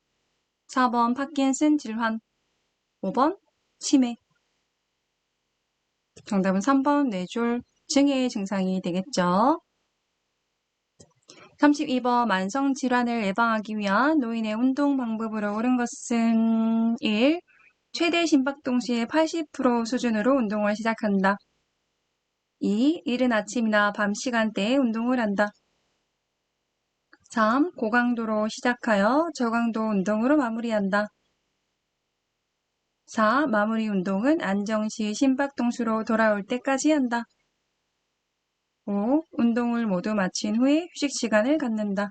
4번 파킨슨 질환, 5번 치매. 정답은 3번 뇌졸중의 증상이 되겠죠. 32번 만성질환을 예방하기 위한 노인의 운동 방법으로 옳은 것은 1. 최대 심박동 시의 80% 수준으로 운동을 시작한다. 2. 이른 아침이나 밤 시간대에 운동을 한다. 3. 고강도로 시작하여 저강도 운동으로 마무리한다. 4. 마무리 운동은 안정시 심박동수로 돌아올 때까지 한다. 5. 운동을 모두 마친 후에 휴식 시간을 갖는다.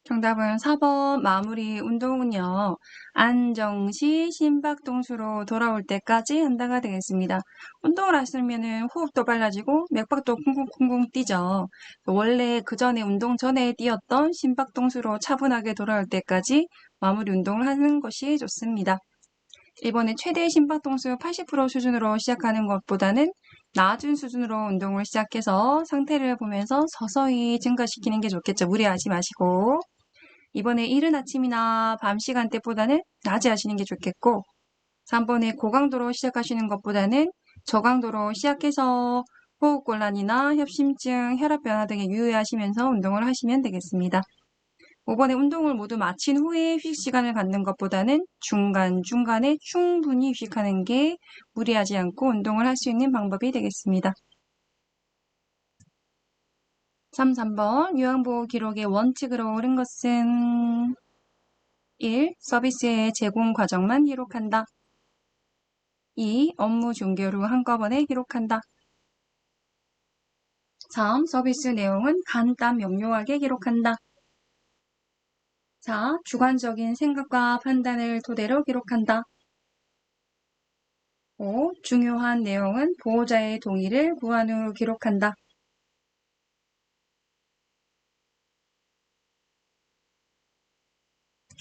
정답은 4번 마무리 운동은요. 안정시 심박동수로 돌아올 때까지 한다가 되겠습니다. 운동을 하시면은 호흡도 빨라지고 맥박도 쿵쿵쿵쿵 뛰죠. 원래 그 전에 운동 전에 뛰었던 심박동수로 차분하게 돌아올 때까지 마무리 운동을 하는 것이 좋습니다. 이번에 최대 심박동수 80% 수준으로 시작하는 것보다는 낮은 수준으로 운동을 시작해서 상태를 보면서 서서히 증가시키는 게 좋겠죠. 무리하지 마시고. 이번에 이른 아침이나 밤 시간대보다는 낮에 하시는 게 좋겠고 3번에 고강도로 시작하시는 것보다는 저강도로 시작해서 호흡곤란이나 협심증, 혈압 변화 등에 유의하시면서 운동을 하시면 되겠습니다. 5번에 운동을 모두 마친 후에 휴식 시간을 갖는 것보다는 중간중간에 충분히 휴식하는 게 무리하지 않고 운동을 할 수 있는 방법이 되겠습니다. 3번 요양보호 기록의 원칙으로 옳은 것은 1. 서비스의 제공 과정만 기록한다. 2. 업무 종결 후 한꺼번에 기록한다. 3. 서비스 내용은 간단 명료하게 기록한다. 4. 주관적인 생각과 판단을 토대로 기록한다. 5. 중요한 내용은 보호자의 동의를 구한 후 기록한다.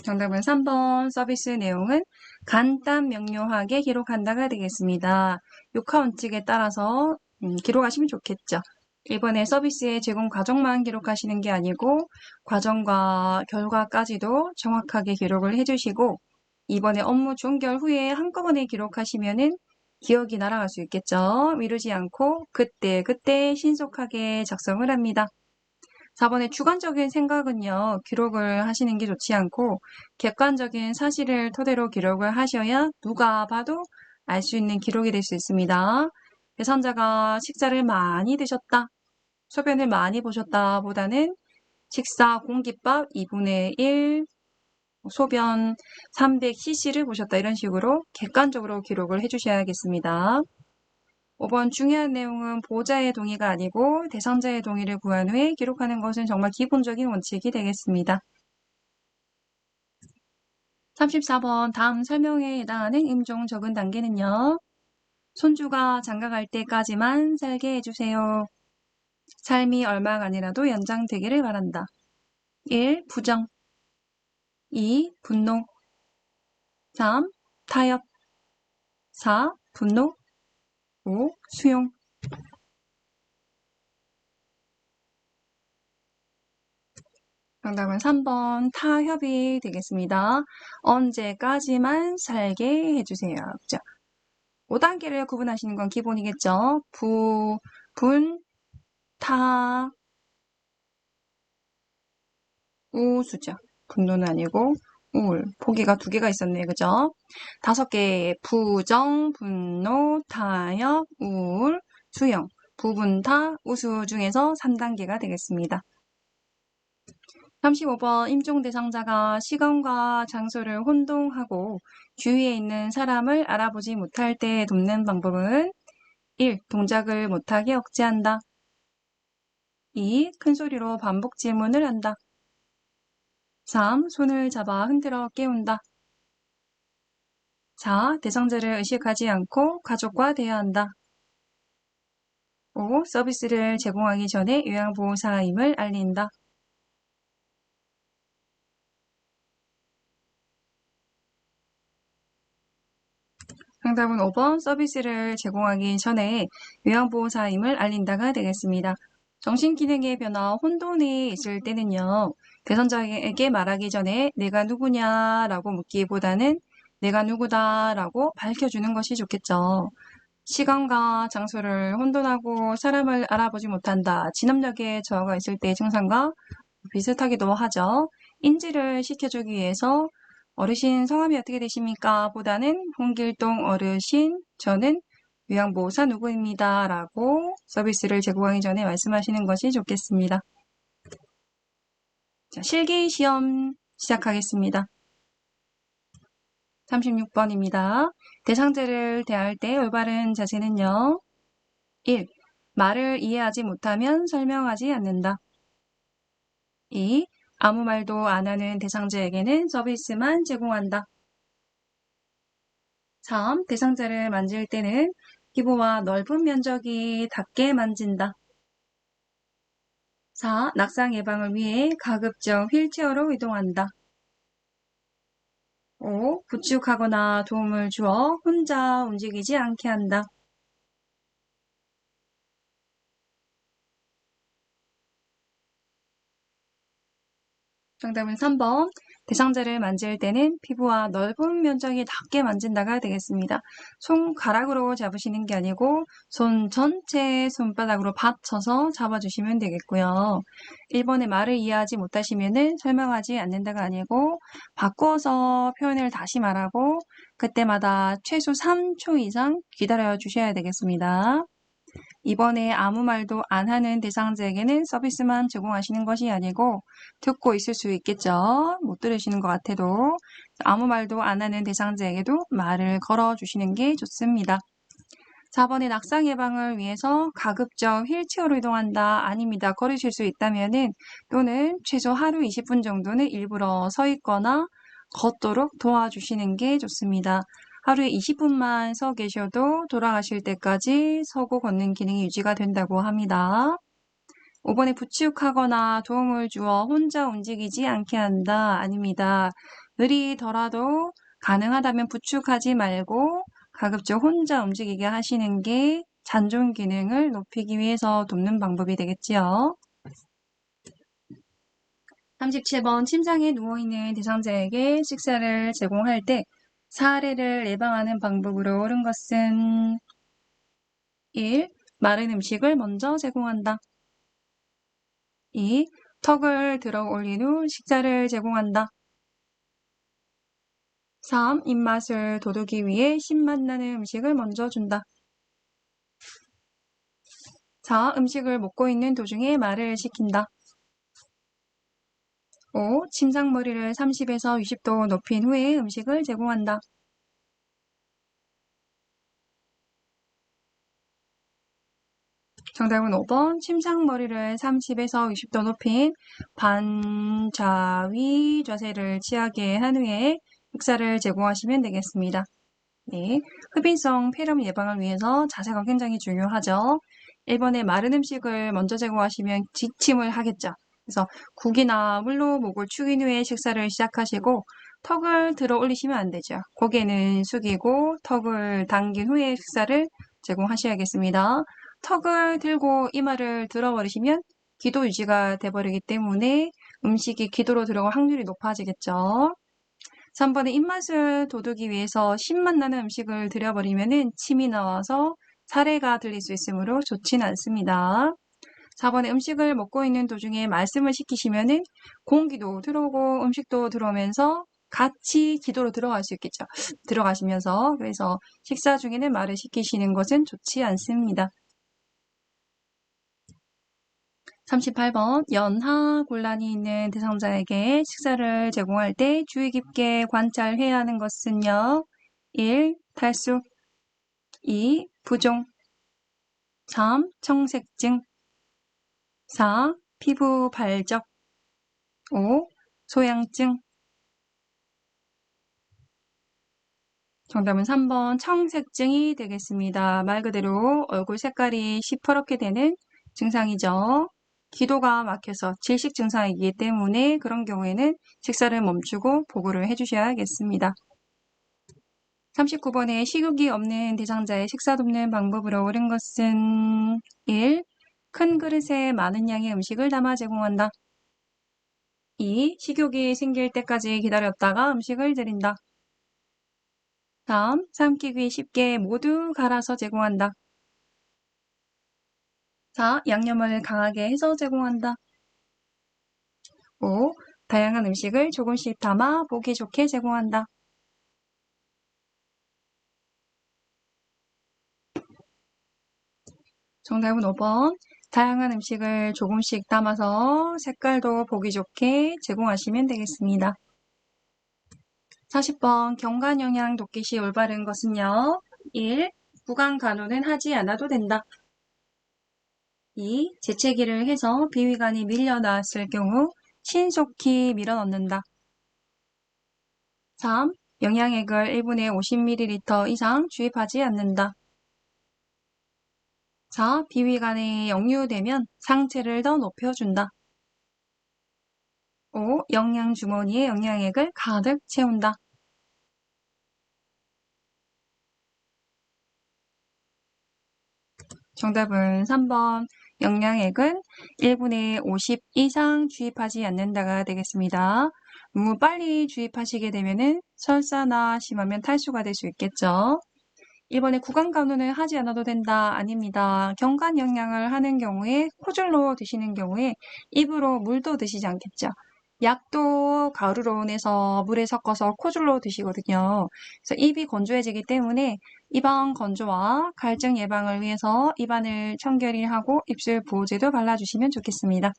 정답은 3번 서비스 내용은 간단 명료하게 기록한다가 되겠습니다. 요카 원칙에 따라서 기록하시면 좋겠죠. 이번에 서비스의 제공 과정만 기록하시는 게 아니고 과정과 결과까지도 정확하게 기록을 해주시고 이번에 업무 종결 후에 한꺼번에 기록하시면은 기억이 날아갈 수 있겠죠. 미루지 않고 그때 신속하게 작성을 합니다. 4번의 주관적인 생각은요, 기록을 하시는 게 좋지 않고 객관적인 사실을 토대로 기록을 하셔야 누가 봐도 알 수 있는 기록이 될 수 있습니다. 대상자가 식사를 많이 드셨다, 소변을 많이 보셨다 보다는 식사 공깃밥 2분의 1, 소변 300cc를 보셨다 이런 식으로 객관적으로 기록을 해주셔야겠습니다. 5번 중요한 내용은 보호자의 동의가 아니고 대상자의 동의를 구한 후에 기록하는 것은 정말 기본적인 원칙이 되겠습니다. 34번 다음 설명에 해당하는 임종 적은 단계는요. 손주가 장가갈 때까지만 살게 해주세요. 삶이 얼마가 아니라도 연장되기를 바란다. 1. 부정 2. 분노 3. 타협 4. 분노 5. 수용 정답은 3번 타협이 되겠습니다. 언제까지만 살게 해주세요. 그죠? 5단계를 구분하시는 건 기본이겠죠. 분, 타, 우수죠. 분노는 아니고 우울. 보기가 2개가 있었네요. 그죠? 5개 부정, 분노, 타협, 우울, 수용, 부분타, 우수 중에서 3단계가 되겠습니다. 35번 임종 대상자가 시간과 장소를 혼동하고 주위에 있는 사람을 알아보지 못할 때 돕는 방법은 1. 동작을 못하게 억제한다. 2. 큰 소리로 반복 질문을 한다. 3. 손을 잡아 흔들어 깨운다. 4. 대상자를 의식하지 않고 가족과 대화한다. 5. 서비스를 제공하기 전에 요양보호사임을 알린다. 정답은 5번 서비스를 제공하기 전에 요양보호사임을 알린다가 되겠습니다. 정신기능의 변화, 혼돈이 있을 때는요. 대상자에게 말하기 전에 내가 누구냐라고 묻기보다는 내가 누구다라고 밝혀주는 것이 좋겠죠. 시간과 장소를 혼돈하고 사람을 알아보지 못한다. 진압력의 저하가 있을 때의 증상과 비슷하기도 하죠. 인지를 시켜주기 위해서 어르신 성함이 어떻게 되십니까? 보다는 홍길동 어르신, 저는 요양보호사 누구입니다. 라고 서비스를 제공하기 전에 말씀하시는 것이 좋겠습니다. 자, 실기시험 시작하겠습니다. 36번입니다. 대상자를 대할 때 올바른 자세는요. 1. 말을 이해하지 못하면 설명하지 않는다. 2. 아무 말도 안 하는 대상자에게는 서비스만 제공한다. 3. 대상자를 만질 때는 피부와 넓은 면적이 닿게 만진다. 4. 낙상 예방을 위해 가급적 휠체어로 이동한다. 5. 부축하거나 도움을 주어 혼자 움직이지 않게 한다. 정답은 3번. 대상자를 만질 때는 피부와 넓은 면적이 닿게 만진다가 되겠습니다. 손가락으로 잡으시는 게 아니고 손 전체에 손바닥으로 받쳐서 잡아주시면 되겠고요. 1번의 말을 이해하지 못하시면 설명하지 않는다가 아니고 바꾸어서 표현을 다시 말하고 그때마다 최소 3초 이상 기다려 주셔야 되겠습니다. 이번에 아무 말도 안 하는 대상자에게는 서비스만 제공하시는 것이 아니고 듣고 있을 수 있겠죠. 못 들으시는 것 같아도 아무 말도 안 하는 대상자에게도 말을 걸어주시는 게 좋습니다. 4번에 낙상 예방을 위해서 가급적 휠체어로 이동한다. 아닙니다. 걸으실 수 있다면은 또는 최소 하루 20분 정도는 일부러 서 있거나 걷도록 도와주시는 게 좋습니다. 하루에 20분만 서 계셔도 돌아가실 때까지 서고 걷는 기능이 유지가 된다고 합니다. 5번에 부축하거나 도움을 주어 혼자 움직이지 않게 한다. 아닙니다. 느리더라도 가능하다면 부축하지 말고 가급적 혼자 움직이게 하시는 게 잔존 기능을 높이기 위해서 돕는 방법이 되겠지요. 37번 침상에 누워있는 대상자에게 식사를 제공할 때 사례를 예방하는 방법으로 옳은 것은 1. 마른 음식을 먼저 제공한다. 2. 턱을 들어 올린 후 식사를 제공한다. 3. 입맛을 돋우기 위해 신맛 나는 음식을 먼저 준다. 4. 음식을 먹고 있는 도중에 말을 시킨다. 5. 침상머리를 30에서 60도 높인 후에 음식을 제공한다. 정답은 5번. 침상머리를 30에서 60도 높인 반좌위 자세를 취하게 한 후에 식사를 제공하시면 되겠습니다. 네, 흡인성 폐렴 예방을 위해서 자세가 굉장히 중요하죠. 1번에 마른 음식을 먼저 제공하시면 기침을 하겠죠. 그래서 국이나 물로 목을 축인 후에 식사를 시작하시고 턱을 들어 올리시면 안 되죠. 고개는 숙이고 턱을 당긴 후에 식사를 제공하셔야겠습니다. 턱을 들고 이마를 들어버리시면 기도 유지가 돼버리기 때문에 음식이 기도로 들어갈 확률이 높아지겠죠. 3번에 입맛을 돋우기 위해서 신맛 나는 음식을 들여버리면 침이 나와서 사례가 들릴 수 있으므로 좋지는 않습니다. 4번에 음식을 먹고 있는 도중에 말씀을 시키시면 공기도 들어오고 음식도 들어오면서 같이 기도로 들어갈 수 있겠죠. 들어가시면서 그래서 식사 중에는 말을 시키시는 것은 좋지 않습니다. 38번 연하 곤란이 있는 대상자에게 식사를 제공할 때 주의 깊게 관찰해야 하는 것은요. 1. 탈수 2. 부종 3. 청색증 4. 피부 발적 5. 소양증 정답은 3번 청색증이 되겠습니다. 말 그대로 얼굴 색깔이 시퍼렇게 되는 증상이죠. 기도가 막혀서 질식 증상이기 때문에 그런 경우에는 식사를 멈추고 보고를 해주셔야겠습니다. 39번에 식욕이 없는 대상자의 식사 돕는 방법으로 옳은 것은 1. 큰 그릇에 많은 양의 음식을 담아 제공한다. 2. 식욕이 생길 때까지 기다렸다가 음식을 드린다. 3. 삼키기 쉽게 모두 갈아서 제공한다. 4. 양념을 강하게 해서 제공한다. 5. 다양한 음식을 조금씩 담아 보기 좋게 제공한다. 정답은 5번. 다양한 음식을 조금씩 담아서 색깔도 보기 좋게 제공하시면 되겠습니다. 40번 경관 영양 돕기 시 올바른 것은요. 1. 구강 간호는 하지 않아도 된다. 2. 재채기를 해서 비위관이 밀려 나왔을 경우 신속히 밀어넣는다. 3. 영양액을 1분에 50ml 이상 주입하지 않는다. 4. 비위관에 역류되면 상체를 더 높여준다. 5. 영양주머니에 영양액을 가득 채운다. 정답은 3번. 영양액은 1분에 50 이상 주입하지 않는다가 되겠습니다. 너무 빨리 주입하시게 되면 설사나 심하면 탈수가 될 수 있겠죠. 1번에 구강 간호는 하지 않아도 된다. 아닙니다. 경관 영양을 하는 경우에 코줄로 드시는 경우에 입으로 물도 드시지 않겠죠. 약도 가루로 내서 물에 섞어서 코줄로 드시거든요. 그래서 입이 건조해지기 때문에 입안 건조와 갈증 예방을 위해서 입안을 청결히 하고 입술 보호제도 발라주시면 좋겠습니다.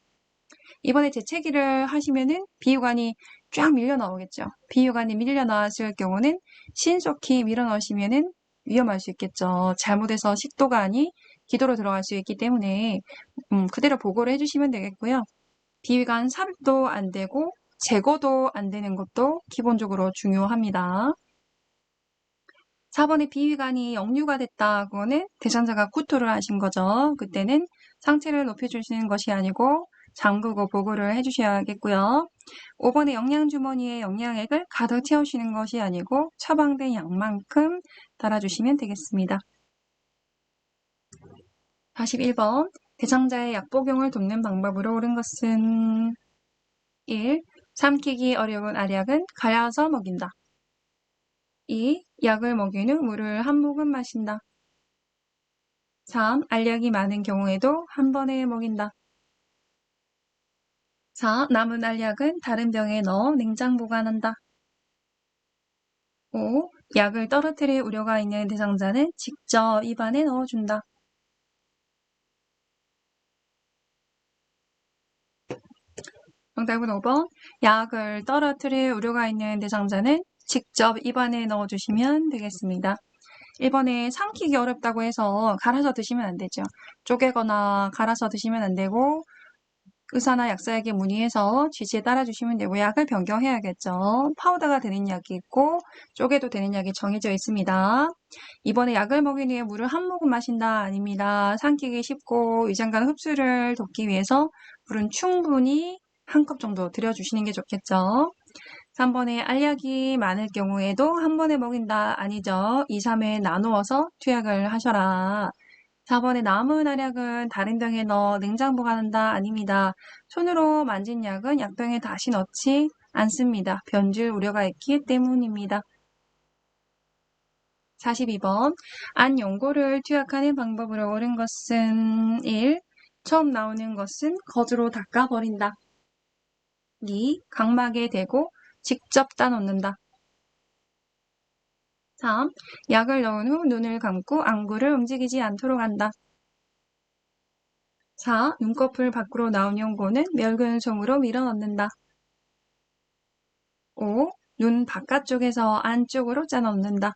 이번에 재채기를 하시면은 비유관이 쫙 밀려 나오겠죠. 비유관이 밀려 나왔을 경우는 신속히 밀어 넣으시면은 위험할 수 있겠죠. 잘못해서 식도관이 기도로 들어갈 수 있기 때문에 그대로 보고를 해주시면 되겠고요. 비위관 삽입도 안 되고 제거도 안 되는 것도 기본적으로 중요합니다. 4번에 비위관이 역류가 됐다. 그거는 대상자가 구토를 하신 거죠. 그때는 상체를 높여주시는 것이 아니고 잠그고 보고를 해주셔야겠고요. 5번에 영양주머니에 영양액을 가득 채우시는 것이 아니고 처방된 양만큼 달아주시면 되겠습니다. 41번 대상자의 약복용을 돕는 방법으로 옳은 것은 1. 삼키기 어려운 알약은 갈아서 먹인다. 2. 약을 먹인 후 물을 한 모금 마신다. 3. 알약이 많은 경우에도 한 번에 먹인다. 4. 남은 알약은 다른 병에 넣어 냉장 보관한다. 5. 약을 떨어뜨릴 우려가 있는 대상자는 직접 입안에 넣어준다. 정답은 5번. 약을 떨어뜨릴 우려가 있는 대상자는 직접 입안에 넣어주시면 되겠습니다. 1번에 삼키기 어렵다고 해서 갈아서 드시면 안 되죠. 쪼개거나 갈아서 드시면 안 되고 의사나 약사에게 문의해서 지시에 따라주시면 되고 약을 변경해야겠죠. 파우더가 되는 약이 있고 쪼개도 되는 약이 정해져 있습니다. 이번에 약을 먹인 후에 물을 한 모금 마신다 아닙니다. 삼키기 쉽고 위장관 흡수를 돕기 위해서 물은 충분히 한 컵 정도 들여주시는 게 좋겠죠. 3번에 알약이 많을 경우에도 한 번에 먹인다 아니죠. 2, 3회 나누어서 투약을 하셔라. 4번에 남은 알약은 다른 병에 넣어 냉장 보관한다 아닙니다. 손으로 만진 약은 약병에 다시 넣지 않습니다. 변질 우려가 있기 때문입니다. 42번 안 연고를 투약하는 방법으로 옳은 것은 1. 처음 나오는 것은 거즈로 닦아버린다. 2. 각막에 대고 직접 따놓는다. 3. 약을 넣은 후 눈을 감고 안구를 움직이지 않도록 한다. 4. 눈꺼풀 밖으로 나온 연고는 멸균 손으로 밀어넣는다. 5. 눈 바깥쪽에서 안쪽으로 짜넣는다.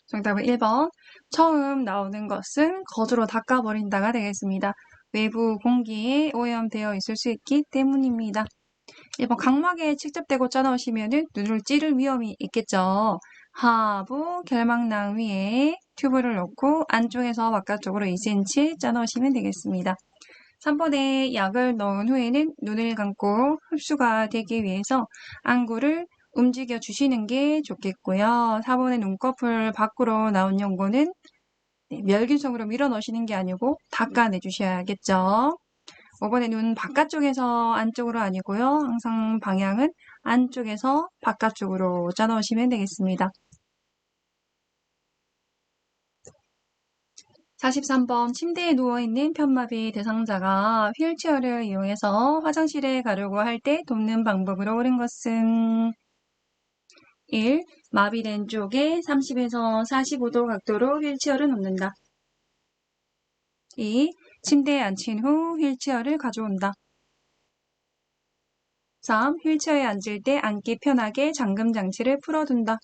정답은 1번. 처음 나오는 것은 거즈로 닦아버린다가 되겠습니다. 외부 공기에 오염되어 있을 수 있기 때문입니다. 1번 각막에 직접 대고 짜넣으시면 눈을 찌를 위험이 있겠죠. 하부 결막낭 위에 튜브를 놓고 안쪽에서 바깥쪽으로 2cm 짜넣으시면 되겠습니다. 3번에 약을 넣은 후에는 눈을 감고 흡수가 되기 위해서 안구를 움직여 주시는 게 좋겠고요. 4번에 눈꺼풀 밖으로 나온 연고는 멸균성으로 밀어 넣으시는 게 아니고 닦아내 주셔야겠죠. 5번에 눈 바깥쪽에서 안쪽으로 아니고요. 항상 방향은 안쪽에서 바깥쪽으로 짜 넣으시면 되겠습니다. 43번 침대에 누워있는 편마비 대상자가 휠체어를 이용해서 화장실에 가려고 할 때 돕는 방법으로 옳은 것은 1. 마비된 쪽에 30에서 45도 각도로 휠체어를 놓는다. 2. 침대에 앉힌 후 휠체어를 가져온다. 3. 휠체어에 앉을 때 앉기 편하게 잠금 장치를 풀어둔다.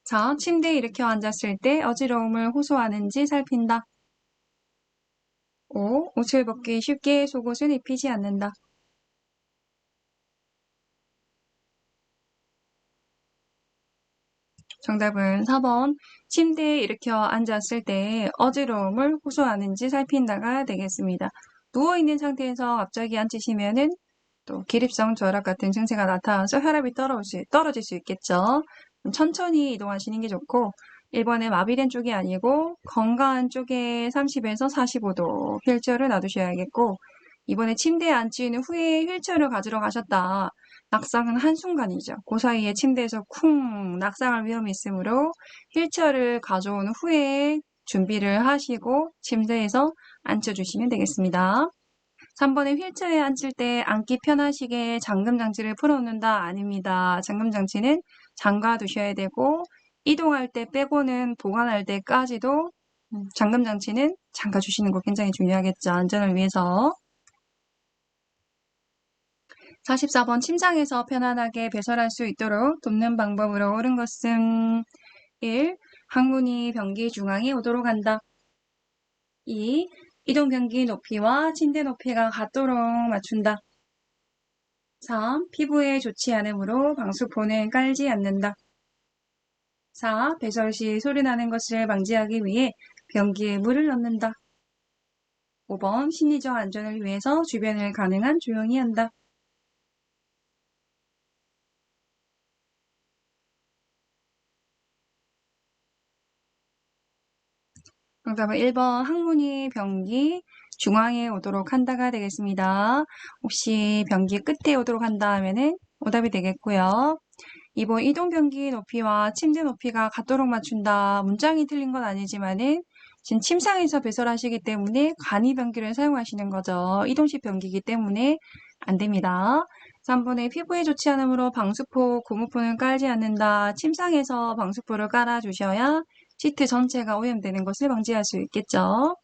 4. 침대에 일으켜 앉았을 때 어지러움을 호소하는지 살핀다. 5. 옷을 벗기 쉽게 속옷을 입히지 않는다. 정답은 4번. 침대에 일으켜 앉았을 때 어지러움을 호소하는지 살핀다가 되겠습니다. 누워있는 상태에서 갑자기 앉으시면은 또 기립성 저혈압 같은 증세가 나타나서 혈압이 떨어질 수 있겠죠. 천천히 이동하시는 게 좋고 1번에 마비된 쪽이 아니고 건강한 쪽에 30에서 45도 휠체어를 놔두셔야겠고 2번에 침대에 앉힌 후에 휠체어를 가지러 가셨다. 낙상은 한순간이죠. 그 사이에 침대에서 쿵 낙상할 위험이 있으므로 휠체어를 가져온 후에 준비를 하시고 침대에서 앉혀주시면 되겠습니다. 3번에 휠체어에 앉을 때 앉기 편하시게 잠금 장치를 풀어놓는다 아닙니다. 잠금 장치는 잠가 두셔야 되고 이동할 때 빼고는 보관할 때까지도 잠금 장치는 잠가 주시는 거 굉장히 중요하겠죠. 안전을 위해서. 44번 침상에서 편안하게 배설할 수 있도록 돕는 방법으로 옳은 것은 1. 항문이 변기 중앙에 오도록 한다. 2. 이동 변기 높이와 침대 높이가 같도록 맞춘다. 3. 피부에 좋지 않으므로 방수포는 깔지 않는다. 4. 배설 시 소리 나는 것을 방지하기 위해 변기에 물을 넣는다. 5번 심리적 안전을 위해서 주변을 가능한 조용히 한다. 정답은 1번 항문이 변기 중앙에 오도록 한다가 되겠습니다. 혹시 변기 끝에 오도록 한다 하면은 오답이 되겠고요. 2번 이동 변기 높이와 침대 높이가 같도록 맞춘다. 문장이 틀린 건 아니지만은 지금 침상에서 배설하시기 때문에 간이 변기를 사용하시는 거죠. 이동식 변기이기 때문에 안 됩니다. 3번에 피부에 좋지 않으므로 방수포, 고무포는 깔지 않는다. 침상에서 방수포를 깔아주셔야 시트 전체가 오염되는 것을 방지할 수 있겠죠.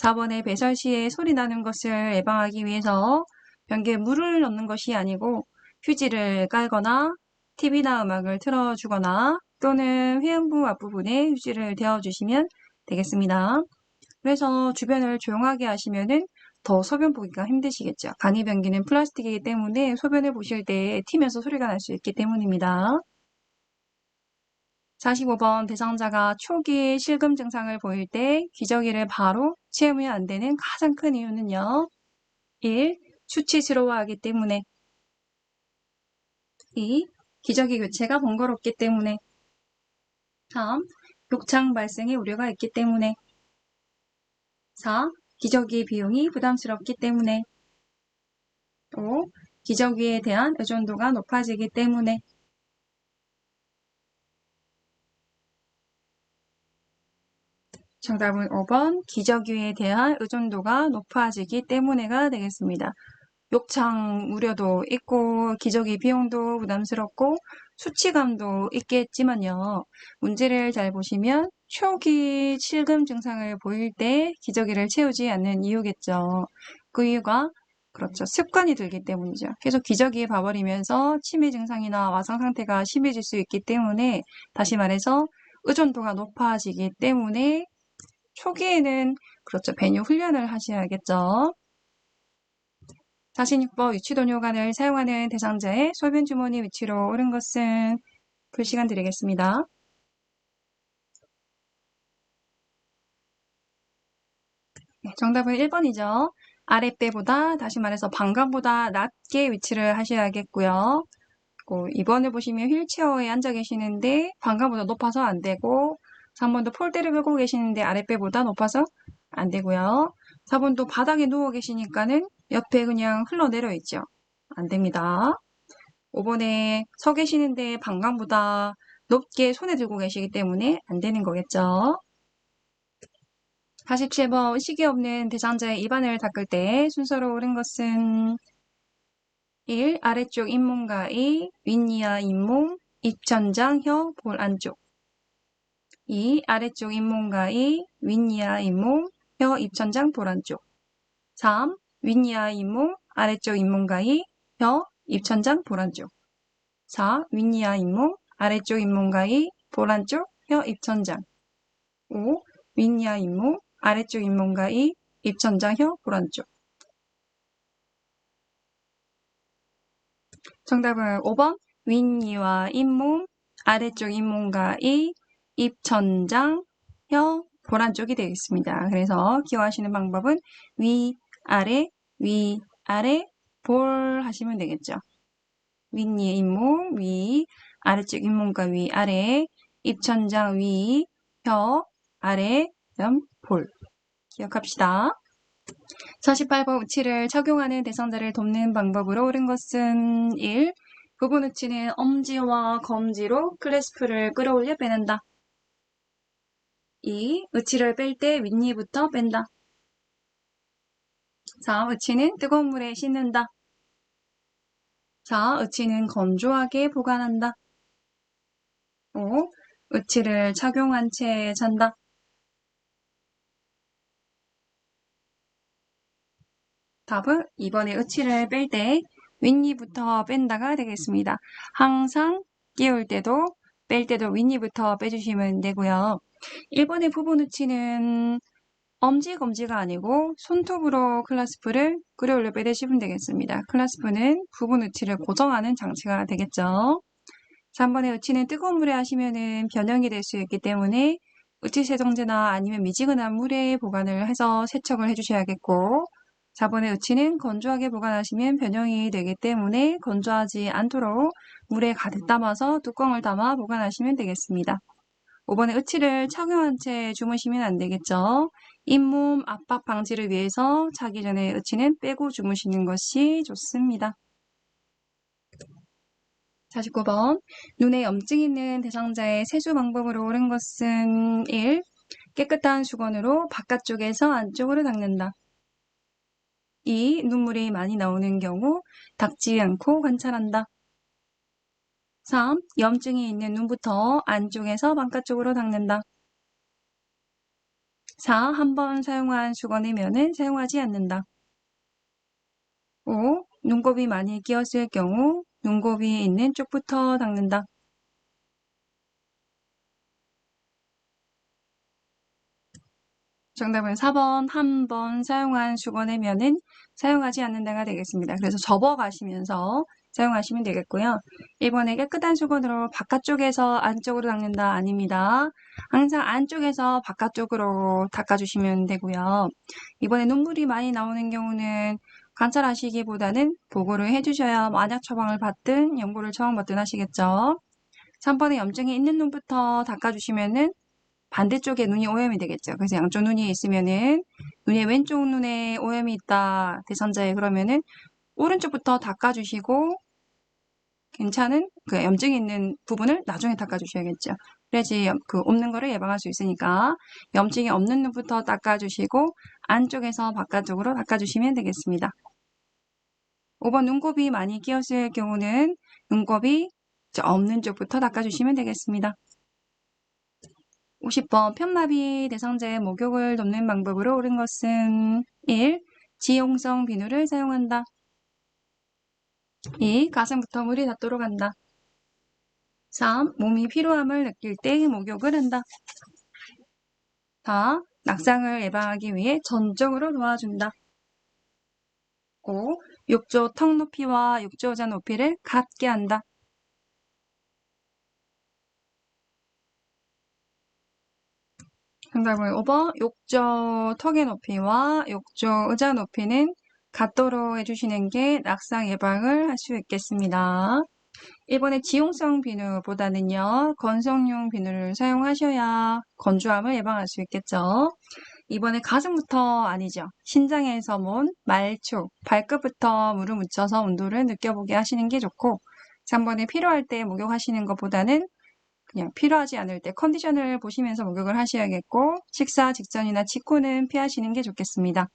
4번에 배설 시에 소리 나는 것을 예방하기 위해서 변기에 물을 넣는 것이 아니고 휴지를 깔거나 TV나 음악을 틀어주거나 또는 회음부 앞부분에 휴지를 대어주시면 되겠습니다. 그래서 주변을 조용하게 하시면은 더 소변 보기가 힘드시겠죠. 간이변기는 플라스틱이기 때문에 소변을 보실 때 튀면서 소리가 날 수 있기 때문입니다. 45번 대상자가 초기 실금 증상을 보일 때 기저귀를 바로 채우면 안 되는 가장 큰 이유는요. 1. 수치스러워하기 때문에 2. 기저귀 교체가 번거롭기 때문에 3. 욕창 발생의 우려가 있기 때문에 4. 기저귀 비용이 부담스럽기 때문에 5. 기저귀에 대한 의존도가 높아지기 때문에 정답은 5번 기저귀에 대한 의존도가 높아지기 때문에가 되겠습니다. 욕창 우려도 있고 기저귀 비용도 부담스럽고 수치감도 있겠지만요. 문제를 잘 보시면 초기 실금 증상을 보일 때 기저귀를 채우지 않는 이유겠죠. 그 이유가 그렇죠. 습관이 들기 때문이죠. 계속 기저귀에 봐버리면서 치매 증상이나 와상 상태가 심해질 수 있기 때문에 다시 말해서 의존도가 높아지기 때문에 초기에는 그렇죠. 배뇨 훈련을 하셔야겠죠. 46번 위치도뇨관을 사용하는 대상자의 소변 주머니 위치로 옳은 것은 그 시간 드리겠습니다. 네, 정답은 1번이죠. 아랫배보다 다시 말해서 방광보다 낮게 위치를 하셔야겠고요. 2번을 보시면 휠체어에 앉아 계시는데 방광보다 높아서 안 되고 3번도 폴대를 메고 계시는데 아랫배보다 높아서 안 되고요. 4번도 바닥에 누워 계시니까는 옆에 그냥 흘러내려 있죠. 안 됩니다. 5번에 서 계시는데 방광보다 높게 손에 들고 계시기 때문에 안 되는 거겠죠. 47번 식이 없는 대상자의 입안을 닦을 때 순서로 옳은 것은 1. 아래쪽 잇몸과 2. 윗니와 잇몸, 입천장, 혀, 볼 안쪽 2. 아래쪽 잇몸과 2. 윗니와 잇몸, 혀, 입천장, 볼 안쪽 3. 윗니와 잇몸, 아래쪽 잇몸과 2. 혀, 입천장, 볼 안쪽 4. 윗니와 잇몸, 아래쪽 잇몸과 2. 볼 안쪽, 혀, 입천장 5. 윗니와 잇몸, 아래쪽 잇몸과 2. 입천장, 혀, 볼 안쪽 정답은 5번 윗니와 잇몸, 아래쪽 잇몸과 2. 입천장, 혀, 볼 안쪽이 되겠습니다. 그래서 기억하시는 방법은 위, 아래, 볼 하시면 되겠죠. 윗니의 잇몸, 위, 아래쪽 잇몸과 위, 아래, 입천장, 위, 혀, 아래, 그다음 볼. 기억합시다. 48번 우치를 착용하는 대상자를 돕는 방법으로 옳은 것은 1. 부분 우치는 엄지와 검지로 클래스프를 끌어올려 빼낸다. 2. 우치를 뺄 때 윗니부터 뺀다. 4. 우치는 뜨거운 물에 씻는다. 4. 우치는 건조하게 보관한다. 5. 우치를 착용한 채 잔다. 답은 2번에 우치를 뺄 때 윗니부터 뺀다가 되겠습니다. 항상 끼울 때도 뺄 때도 윗니부터 빼주시면 되고요. 1번의 부분 우치는 엄지, 검지가 아니고 손톱으로 클라스프를 끌어올려 빼내시면 되겠습니다. 클라스프는 부분 우치를 고정하는 장치가 되겠죠. 3번의 우치는 뜨거운 물에 하시면은 변형이 될 수 있기 때문에 우치 세정제나 아니면 미지근한 물에 보관을 해서 세척을 해주셔야겠고 4번의 우치는 건조하게 보관하시면 변형이 되기 때문에 건조하지 않도록 물에 가득 담아서 뚜껑을 담아 보관하시면 되겠습니다. 5번의 우치를 착용한 채 주무시면 안 되겠죠. 잇몸 압박 방지를 위해서 자기 전에 우치는 빼고 주무시는 것이 좋습니다. 49번 눈에 염증이 있는 대상자의 세수 방법으로 옳은 것은 1. 깨끗한 수건으로 바깥쪽에서 안쪽으로 닦는다. 2. 눈물이 많이 나오는 경우 닦지 않고 관찰한다. 3. 염증이 있는 눈부터 안쪽에서 바깥쪽으로 닦는다. 4. 한 번 사용한 수건이면은 사용하지 않는다. 5. 눈곱이 많이 끼었을 경우 눈곱이 있는 쪽부터 닦는다. 정답은 4번. 한 번 사용한 수건의 면은 사용하지 않는다가 되겠습니다. 그래서 접어가시면서 사용하시면 되겠고요. 1번에 깨끗한 수건으로 바깥쪽에서 안쪽으로 닦는다. 아닙니다. 항상 안쪽에서 바깥쪽으로 닦아주시면 되고요. 이번에 눈물이 많이 나오는 경우는 관찰하시기보다는 보고를 해주셔야 만약 처방을 받든 연고를 처방받든 하시겠죠. 3번에 염증이 있는 눈부터 닦아주시면은 반대쪽에 눈이 오염이 되겠죠. 그래서 양쪽 눈이 있으면은 눈의 왼쪽 눈에 오염이 있다. 대상자에 그러면은 오른쪽부터 닦아주시고 괜찮은 그 염증이 있는 부분을 나중에 닦아주셔야겠죠. 그래야지 그 없는 거를 예방할 수 있으니까 염증이 없는 눈부터 닦아주시고 안쪽에서 바깥쪽으로 닦아주시면 되겠습니다. 5번 눈곱이 많이 끼었을 경우는 눈곱이 없는 쪽부터 닦아주시면 되겠습니다. 50번 편마비 대상자의 목욕을 돕는 방법으로 옳은 것은 1. 지용성 비누를 사용한다. 2. 가슴부터 물이 닿도록 한다. 3. 몸이 피로함을 느낄 때 목욕을 한다. 4. 낙상을 예방하기 위해 전적으로 도와준다. 5. 욕조 턱 높이와 욕조 의자 높이를 같게 한다. 정답은 5번. 욕조 턱의 높이와 욕조 의자 높이는 같도록 해주시는 게 낙상 예방을 할 수 있겠습니다. 1번에 지용성 비누보다는요, 건성용 비누를 사용하셔야 건조함을 예방할 수 있겠죠. 2번에 가슴부터 아니죠. 신장에서 몬 말초, 발끝부터 물을 묻혀서 온도를 느껴보게 하시는 게 좋고, 3번에 필요할 때 목욕하시는 것보다는 그냥 필요하지 않을 때 컨디션을 보시면서 목욕을 하셔야겠고, 식사 직전이나 직후는 피하시는 게 좋겠습니다.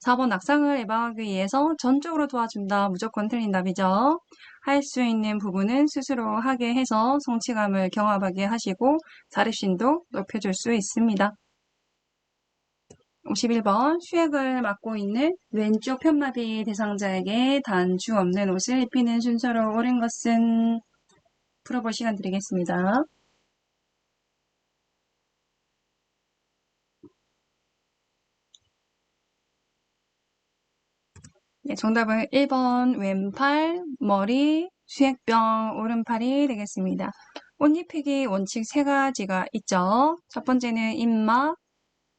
4번 낙상을 예방하기 위해서 전적으로 도와준다. 무조건 틀린 답이죠. 할 수 있는 부분은 스스로 하게 해서 성취감을 경험하게 하시고 자립심도 높여줄 수 있습니다. 51번 수액을 맡고 있는 왼쪽 편마비 대상자에게 단추 없는 옷을 입히는 순서로 옳은 것은 풀어볼 시간 드리겠습니다. 네, 정답은 1번 왼팔, 머리, 수액병, 오른팔이 되겠습니다. 옷 입히기 원칙 3가지가 있죠. 첫 번째는 입막,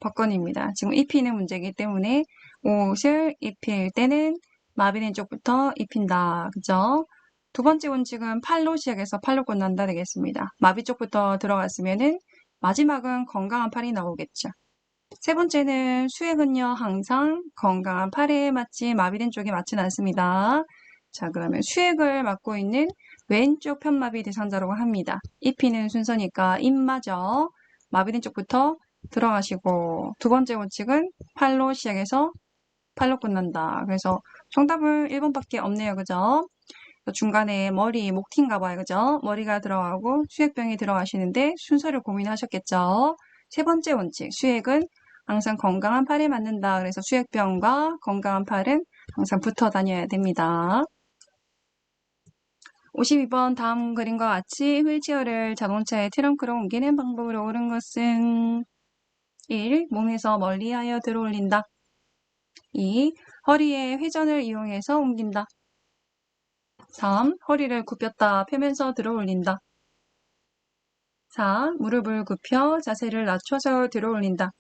복건입니다. 지금 입히는 문제이기 때문에 옷을 입힐 때는 마비된 쪽부터 입힌다. 그죠? 두 번째 원칙은 팔로 시작해서 팔로 끝난다 되겠습니다. 마비 쪽부터 들어갔으면은 마지막은 건강한 팔이 나오겠죠. 세 번째는 수액은요, 항상 건강한 팔에 맞지 마비된 쪽에 맞지는 않습니다. 자, 그러면 수액을 맡고 있는 왼쪽 편마비 대상자라고 합니다. 입히는 순서니까 입마저 마비된 쪽부터 들어가시고, 두 번째 원칙은 팔로 시작해서 팔로 끝난다. 그래서 정답은 1번밖에 없네요. 그죠? 중간에 머리, 목티인가 봐요. 그죠? 머리가 들어가고 수액병이 들어가시는데 순서를 고민하셨겠죠? 세 번째 원칙, 수액은 항상 건강한 팔에 맞는다. 그래서 수액병과 건강한 팔은 항상 붙어 다녀야 됩니다. 52번 다음 그림과 같이 휠체어를 자동차의 트렁크로 옮기는 방법으로 옳은 것은 1. 몸에서 멀리하여 들어올린다. 2. 허리의 회전을 이용해서 옮긴다. 3. 허리를 굽혔다 펴면서 들어올린다. 4. 무릎을 굽혀 자세를 낮춰서 들어올린다.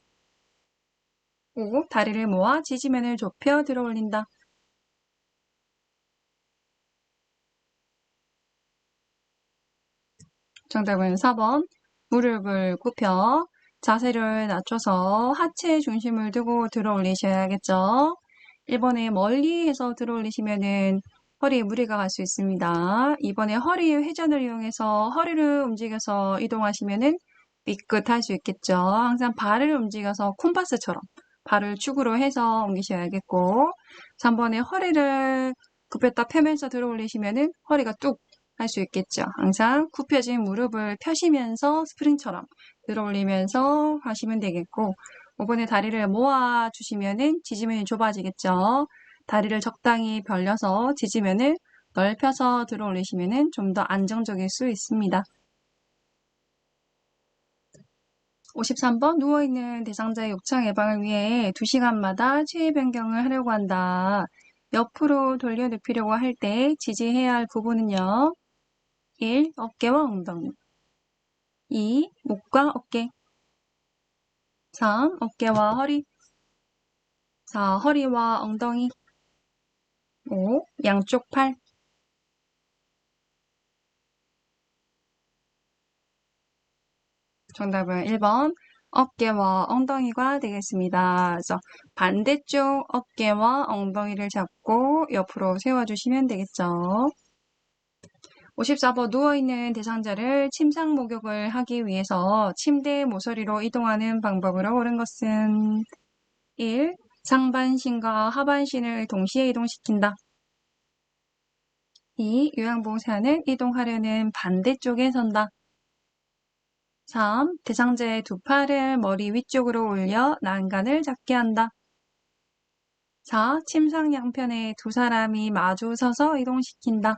5. 다리를 모아 지지면을 좁혀 들어올린다. 정답은 4번. 무릎을 굽혀 자세를 낮춰서 하체 중심을 두고 들어올리셔야겠죠. 1번에 멀리해서 들어올리시면은 허리에 무리가 갈 수 있습니다. 2번에 허리의 회전을 이용해서 허리를 움직여서 이동하시면은 삐끗할 수 있겠죠. 항상 발을 움직여서 콤파스처럼 발을 축으로 해서 옮기셔야겠고 3번에 허리를 굽혔다 펴면서 들어올리시면은 허리가 뚝 할 수 있겠죠. 항상 굽혀진 무릎을 펴시면서 스프링처럼 들어올리면서 하시면 되겠고 5번에 다리를 모아 주시면은 지지면이 좁아지겠죠. 다리를 적당히 벌려서 지지면을 넓혀서 들어올리시면은 좀 더 안정적일 수 있습니다. 53번 누워있는 대상자의 욕창 예방을 위해 2시간마다 체위 변경을 하려고 한다. 옆으로 돌려 눕히려고 할 때 지지해야 할 부분은요. 1. 어깨와 엉덩이 2. 목과 어깨 3. 어깨와 허리 4. 허리와 엉덩이 5. 양쪽 팔 정답은 1번 어깨와 엉덩이가 되겠습니다. 그래서 반대쪽 어깨와 엉덩이를 잡고 옆으로 세워주시면 되겠죠. 54번 누워있는 대상자를 침상 목욕을 하기 위해서 침대 모서리로 이동하는 방법으로 옳은 것은 1. 상반신과 하반신을 동시에 이동시킨다. 2. 요양보호사는 이동하려는 반대쪽에 선다. 3. 대상자의 두 팔을 머리 위쪽으로 올려 난간을 잡게 한다. 4. 침상 양편에 두 사람이 마주 서서 이동시킨다.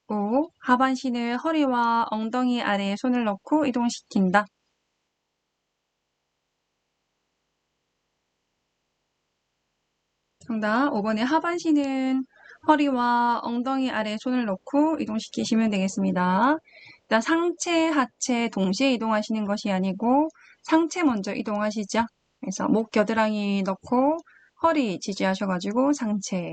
5. 하반신을 허리와 엉덩이 아래에 손을 넣고 이동시킨다. 정답 5번의 하반신은 허리와 엉덩이 아래에 손을 넣고 이동시키시면 되겠습니다. 일단 상체, 하체 동시에 이동하시는 것이 아니고 상체 먼저 이동하시죠. 그래서 목 겨드랑이 넣고 허리 지지하셔가지고 상체.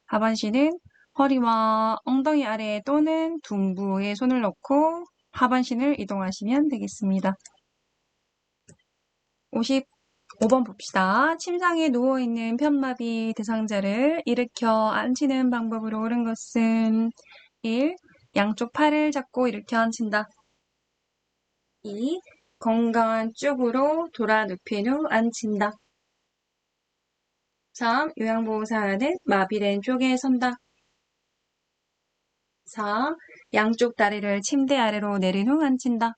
하반신은 허리와 엉덩이 아래 또는 둔부에 손을 넣고 하반신을 이동하시면 되겠습니다. 55번 봅시다. 침상에 누워있는 편마비 대상자를 일으켜 앉히는 방법으로 옳은 것은 1. 양쪽 팔을 잡고 일으켜 앉힌다. 2. 건강한 쪽으로 돌아 눕힌 후 앉힌다. 3. 요양보호사는 마비된 쪽에 선다. 4. 양쪽 다리를 침대 아래로 내린 후 앉힌다.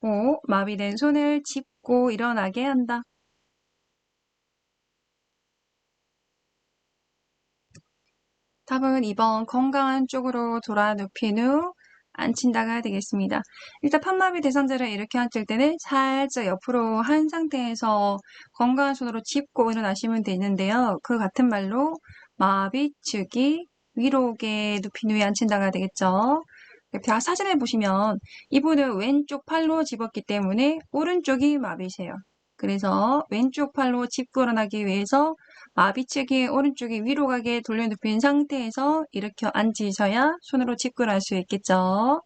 5. 마비된 손을 짚고 일어나게 한다. 답은 2번 건강한 쪽으로 돌아 눕힌 후 앉힌다가 되겠습니다. 일단 판마비 대상자를 이렇게 앉힐 때는 살짝 옆으로 한 상태에서 건강한 손으로 짚고 일어나시면 되는데요. 그 같은 말로 마비측이 위로 오게 눕힌 후에 앉힌다가 되겠죠. 사진을 보시면 이분은 왼쪽 팔로 집었기 때문에 오른쪽이 마비세요. 그래서 왼쪽 팔로 짚고 일어나기 위해서 마비측이 오른쪽이 위로 가게 돌려 눕힌 상태에서 일으켜 앉으셔야 손으로 짚고 일어날 수 있겠죠.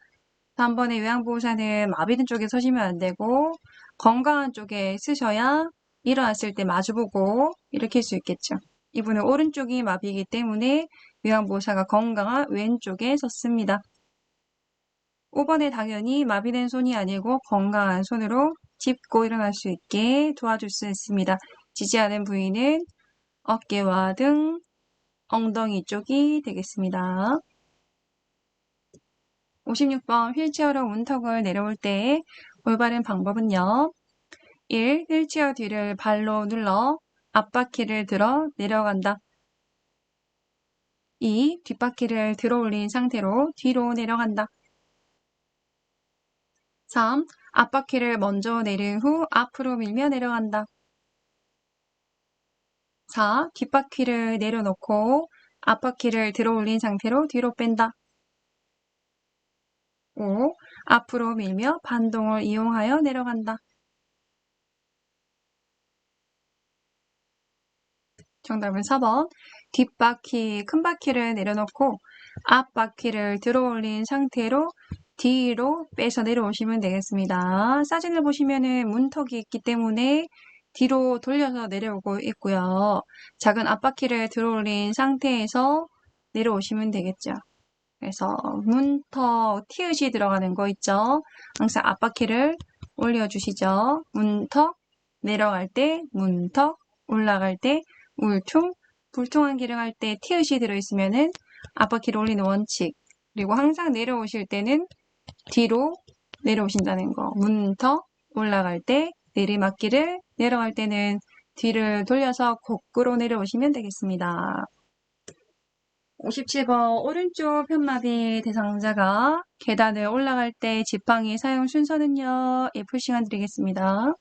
다음번에 요양보호사는 마비된 쪽에 서시면 안 되고 건강한 쪽에 쓰셔야 일어났을 때 마주보고 일으킬 수 있겠죠. 이분은 오른쪽이 마비이기 때문에 요양보호사가 건강한 왼쪽에 섰습니다. 5번에 당연히 마비된 손이 아니고 건강한 손으로 짚고 일어날 수 있게 도와줄 수 있습니다. 지지하는 부위는 어깨와 등, 엉덩이 쪽이 되겠습니다. 56번 휠체어로 문턱을 내려올 때 올바른 방법은요. 1. 휠체어 뒤를 발로 눌러 앞바퀴를 들어 내려간다. 2. 뒷바퀴를 들어 올린 상태로 뒤로 내려간다. 3. 앞바퀴를 먼저 내린 후 앞으로 밀며 내려간다. 4. 뒷바퀴를 내려놓고 앞바퀴를 들어 올린 상태로 뒤로 뺀다. 5. 앞으로 밀며 반동을 이용하여 내려간다. 정답은 4번. 뒷바퀴, 큰 바퀴를 내려놓고 앞바퀴를 들어 올린 상태로 뒤로 빼서 내려오시면 되겠습니다. 사진을 보시면은 문턱이 있기 때문에 뒤로 돌려서 내려오고 있고요. 작은 앞바퀴를 들어 올린 상태에서 내려오시면 되겠죠. 그래서 문턱, 티읕이 들어가는 거 있죠. 항상 앞바퀴를 올려주시죠. 문턱, 내려갈 때 문턱, 올라갈 때 울퉁, 불퉁한 길을 할 때 티읕이 들어있으면은 앞바퀴를 올리는 원칙. 그리고 항상 내려오실 때는 뒤로 내려오신다는 거. 문턱, 올라갈 때 내리막길을, 내려갈 때는 뒤를 돌려서 거꾸로 내려오시면 되겠습니다. 57번 오른쪽 편마비 대상자가 계단을 올라갈 때 지팡이 사용 순서는요? 풀 시간 드리겠습니다.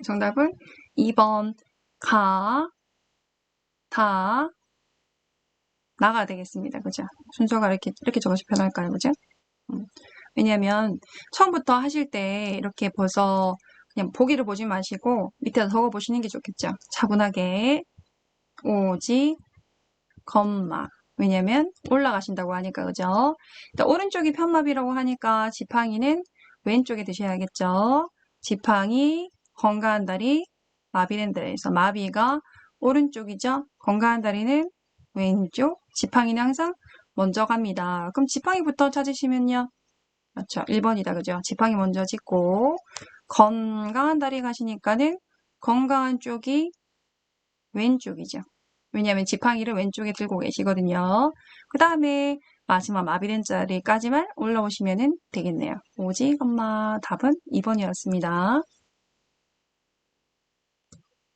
정답은 2번 가, 다, 나가 되겠습니다. 그죠? 순서가 이렇게 적어서 편할까요? 그죠? 왜냐면 처음부터 하실 때 이렇게 벌써 그냥 보기를 보지 마시고 밑에다 적어 보시는 게 좋겠죠. 차분하게 오지 건마. 왜냐면 올라가신다고 하니까 그죠? 일단 오른쪽이 편마비라고 하니까 지팡이는 왼쪽에 드셔야겠죠. 지팡이 건강한 다리 마비된 다리에서 마비가 오른쪽이죠. 건강한 다리는 왼쪽. 지팡이는 항상 먼저 갑니다. 그럼 지팡이부터 찾으시면요. 그렇죠. 1번이다. 그죠? 지팡이 먼저 짚고 건강한 다리 가시니까는 건강한 쪽이 왼쪽이죠. 왜냐하면 지팡이를 왼쪽에 들고 계시거든요. 그 다음에 마지막 마비된 자리까지만 올라오시면 되겠네요. 오지, 엄마 답은 2번이었습니다.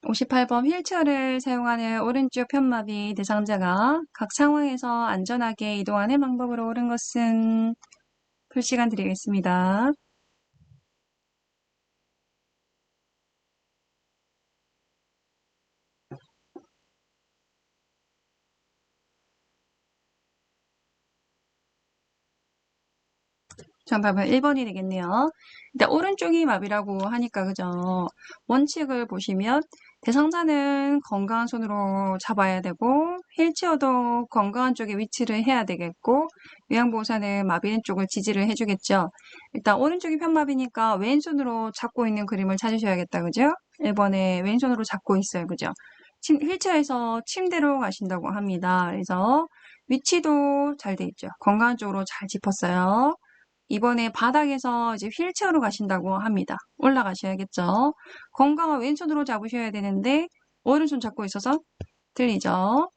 58번 휠체어를 사용하는 오른쪽 편마비 대상자가 각 상황에서 안전하게 이동하는 방법으로 옳은 것은 풀 시간 드리겠습니다. 정답은 1번이 되겠네요. 일단 오른쪽이 마비라고 하니까 그죠? 원칙을 보시면 대상자는 건강한 손으로 잡아야 되고 휠체어도 건강한 쪽에 위치를 해야 되겠고 요양보호사는 마비된 쪽을 지지를 해주겠죠. 일단 오른쪽이 편마비니까 왼손으로 잡고 있는 그림을 찾으셔야겠다. 그죠? 1번에 왼손으로 잡고 있어요. 그죠? 휠체어에서 침대로 가신다고 합니다. 그래서 위치도 잘 돼 있죠. 건강한 쪽으로 잘 짚었어요. 이번에 바닥에서 이제 휠체어로 가신다고 합니다. 올라가셔야겠죠. 건강한 왼손으로 잡으셔야 되는데 오른손 잡고 있어서 틀리죠.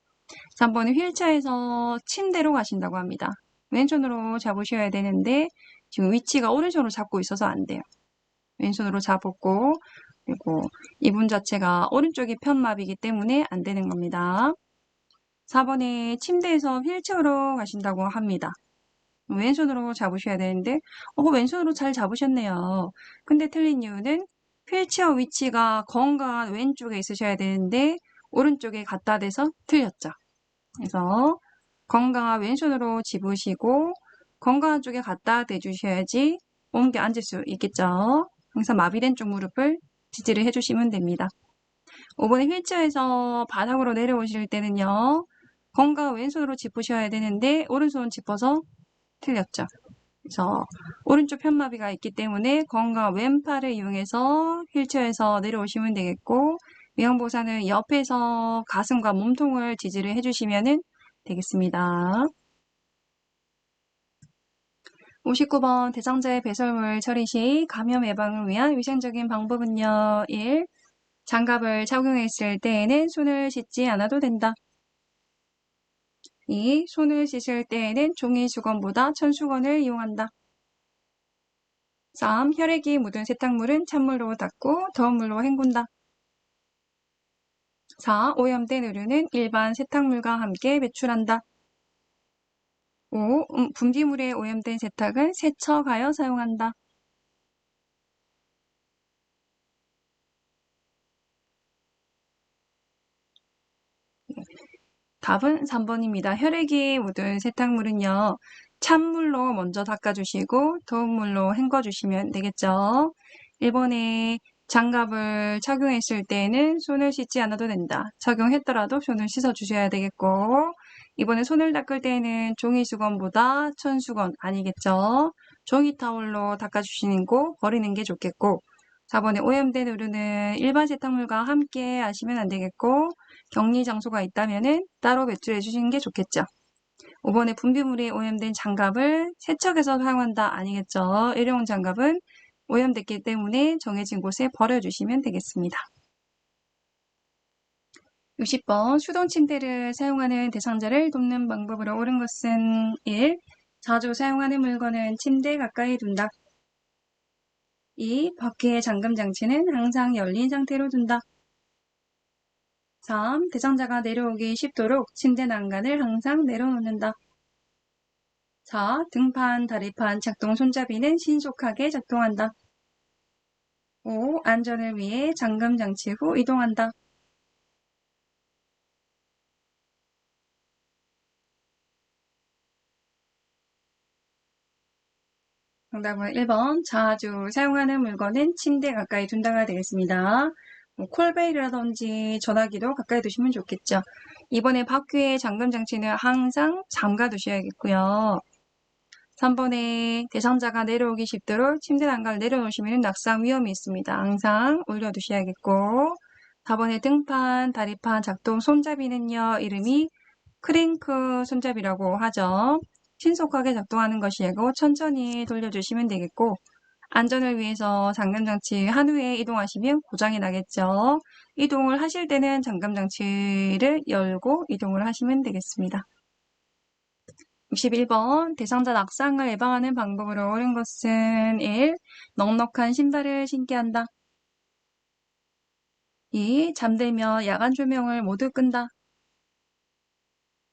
3번은 휠체어에서 침대로 가신다고 합니다. 왼손으로 잡으셔야 되는데 지금 위치가 오른손으로 잡고 있어서 안 돼요. 왼손으로 잡았고 그리고 이분 자체가 오른쪽이 편마비이기 때문에 안 되는 겁니다. 4번에 침대에서 휠체어로 가신다고 합니다. 왼손으로 잡으셔야 되는데 왼손으로 잘 잡으셨네요. 근데 틀린 이유는 휠체어 위치가 건강한 왼쪽에 있으셔야 되는데 오른쪽에 갖다 대서 틀렸죠. 그래서 건강한 왼손으로 집으시고 건강한 쪽에 갖다 대주셔야지 옮겨 앉을 수 있겠죠. 항상 마비된 쪽 무릎을 지지를 해주시면 됩니다. 5번에 휠체어에서 바닥으로 내려오실 때는요. 건강한 왼손으로 짚으셔야 되는데 오른손 짚어서 틀렸죠. 그래서 오른쪽 편마비가 있기 때문에 건강 왼팔을 이용해서 휠체어에서 내려오시면 되겠고 위험보호사는 옆에서 가슴과 몸통을 지지를 해주시면 되겠습니다. 59번 대상자의 배설물 처리 시 감염 예방을 위한 위생적인 방법은요. 1. 장갑을 착용했을 때에는 손을 씻지 않아도 된다. 2. 손을 씻을 때에는 종이 수건보다 천수건을 이용한다. 3. 혈액이 묻은 세탁물은 찬물로 닦고 더운 물로 헹군다. 4. 오염된 의류는 일반 세탁물과 함께 배출한다. 5. 분기물에 오염된 세탁은 세척하여 사용한다. 답은 3번입니다. 혈액이 묻은 세탁물은요. 찬물로 먼저 닦아주시고 더운 물로 헹궈주시면 되겠죠. 1번에 장갑을 착용했을 때는 손을 씻지 않아도 된다. 착용했더라도 손을 씻어주셔야 되겠고 2번에 손을 닦을 때는 종이수건보다 천수건 아니겠죠. 종이타올로 닦아주시는 거 버리는 게 좋겠고 4번에 오염된 의류는 일반 세탁물과 함께 하시면 안 되겠고 격리 장소가 있다면 따로 배출해 주시는 게 좋겠죠. 5번에 분비물이 오염된 장갑을 세척해서 사용한다 아니겠죠. 일회용 장갑은 오염됐기 때문에 정해진 곳에 버려주시면 되겠습니다. 60번 수동 침대를 사용하는 대상자를 돕는 방법으로 옳은 것은 1. 자주 사용하는 물건은 침대 가까이 둔다. 2. 바퀴의 잠금 장치는 항상 열린 상태로 둔다. 3. 대상자가 내려오기 쉽도록 침대 난간을 항상 내려놓는다. 4. 등판, 다리판, 작동 손잡이는 신속하게 작동한다. 5. 안전을 위해 잠금 장치 후 이동한다. 정답은 1번. 자주 사용하는 물건은 침대 가까이 둔다가 되겠습니다. 콜베일이라든지 전화기도 가까이 두시면 좋겠죠. 이번에 바퀴의 잠금 장치는 항상 잠가 두셔야겠고요. 3번에 대상자가 내려오기 쉽도록 침대 난간을 내려놓으시면 낙상 위험이 있습니다. 항상 올려두셔야겠고 4번에 등판, 다리판, 작동 손잡이는요. 이름이 크랭크 손잡이라고 하죠. 신속하게 작동하는 것이고 천천히 돌려주시면 되겠고 안전을 위해서 잠금장치 한 후에 이동하시면 고장이 나겠죠. 이동을 하실 때는 잠금장치를 열고 이동을 하시면 되겠습니다. 61번 대상자 낙상을 예방하는 방법으로 옳은 것은 1. 넉넉한 신발을 신게 한다. 2. 잠들며 야간 조명을 모두 끈다.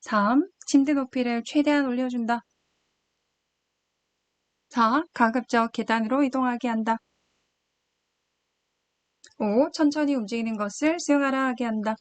3. 침대 높이를 최대한 올려준다. 4. 가급적 계단으로 이동하게 한다. 5. 천천히 움직이는 것을 수용하라 하게 한다.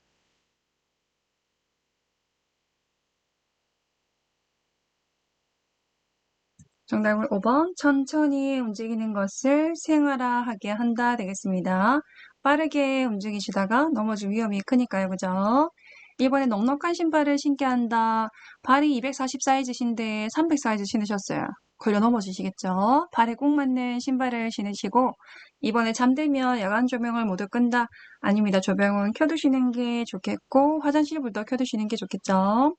정답은 5번. 천천히 움직이는 것을 수용하라 하게 한다 되겠습니다. 빠르게 움직이시다가 넘어질 위험이 크니까요. 그죠? 이번에 넉넉한 신발을 신게 한다. 발이 240 사이즈신데 300 사이즈 신으셨어요. 걸려 넘어지시겠죠? 발에 꼭 맞는 신발을 신으시고 이번에 잠들면 야간 조명을 모두 끈다. 아닙니다. 조명은 켜두시는 게 좋겠고 화장실 불도 켜두시는 게 좋겠죠?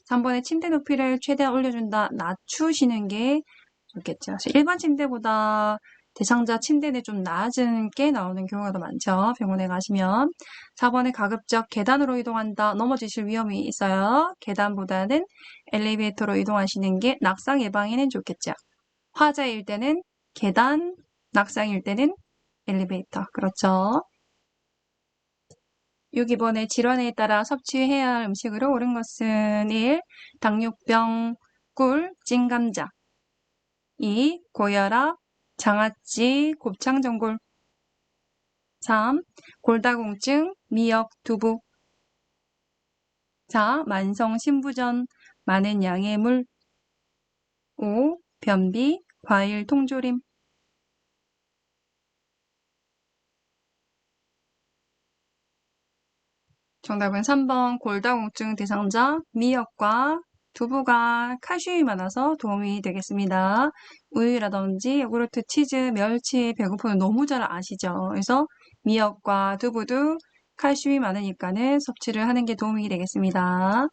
3번에 침대 높이를 최대한 올려준다. 낮추시는 게 좋겠죠. 일반 침대보다 대상자 침대는 좀 낮은 게 나오는 경우가 더 많죠. 병원에 가시면. 4번에 가급적 계단으로 이동한다. 넘어지실 위험이 있어요. 계단보다는 엘리베이터로 이동하시는 게 낙상 예방에는 좋겠죠. 화자일 때는 계단, 낙상일 때는 엘리베이터. 그렇죠. 6번의 질환에 따라 섭취해야 할 음식으로 옳은 것은 1. 당뇨병, 꿀, 찐감자 2. 고혈압, 장아찌, 곱창전골 3. 골다공증, 미역, 두부 4. 만성 신부전, 많은 양의 물 5. 변비, 과일 통조림 정답은 3번 골다공증 대상자 미역과 두부가 칼슘이 많아서 도움이 되겠습니다. 우유라든지 요구르트, 치즈, 멸치, 배고프면 너무 잘 아시죠? 그래서 미역과 두부도 칼슘이 많으니까는 섭취를 하는 게 도움이 되겠습니다.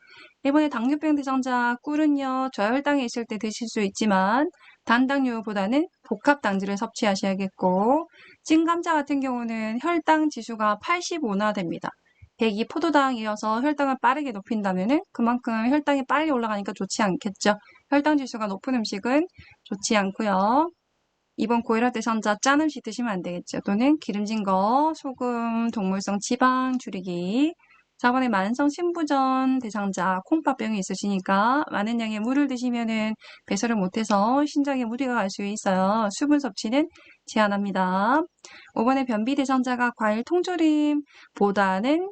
이번에 당뇨병 대상자 꿀은요, 저혈당이 있을 때 드실 수 있지만 단당류보다는 복합당질을 섭취하셔야겠고 찐감자 같은 경우는 혈당 지수가 85나 됩니다. 100이 포도당이어서 혈당을 빠르게 높인다면은 그만큼 혈당이 빨리 올라가니까 좋지 않겠죠. 혈당 지수가 높은 음식은 좋지 않고요. 이번 고혈압 대상자 짠 음식 드시면 안 되겠죠. 또는 기름진 거, 소금, 동물성 지방 줄이기. 4번에 만성 신부전 대상자 콩팥병이 있으시니까 많은 양의 물을 드시면은 배설을 못해서 신장에 무리가 갈 수 있어요. 수분 섭취는 제한합니다. 5번에 변비 대상자가 과일 통조림보다는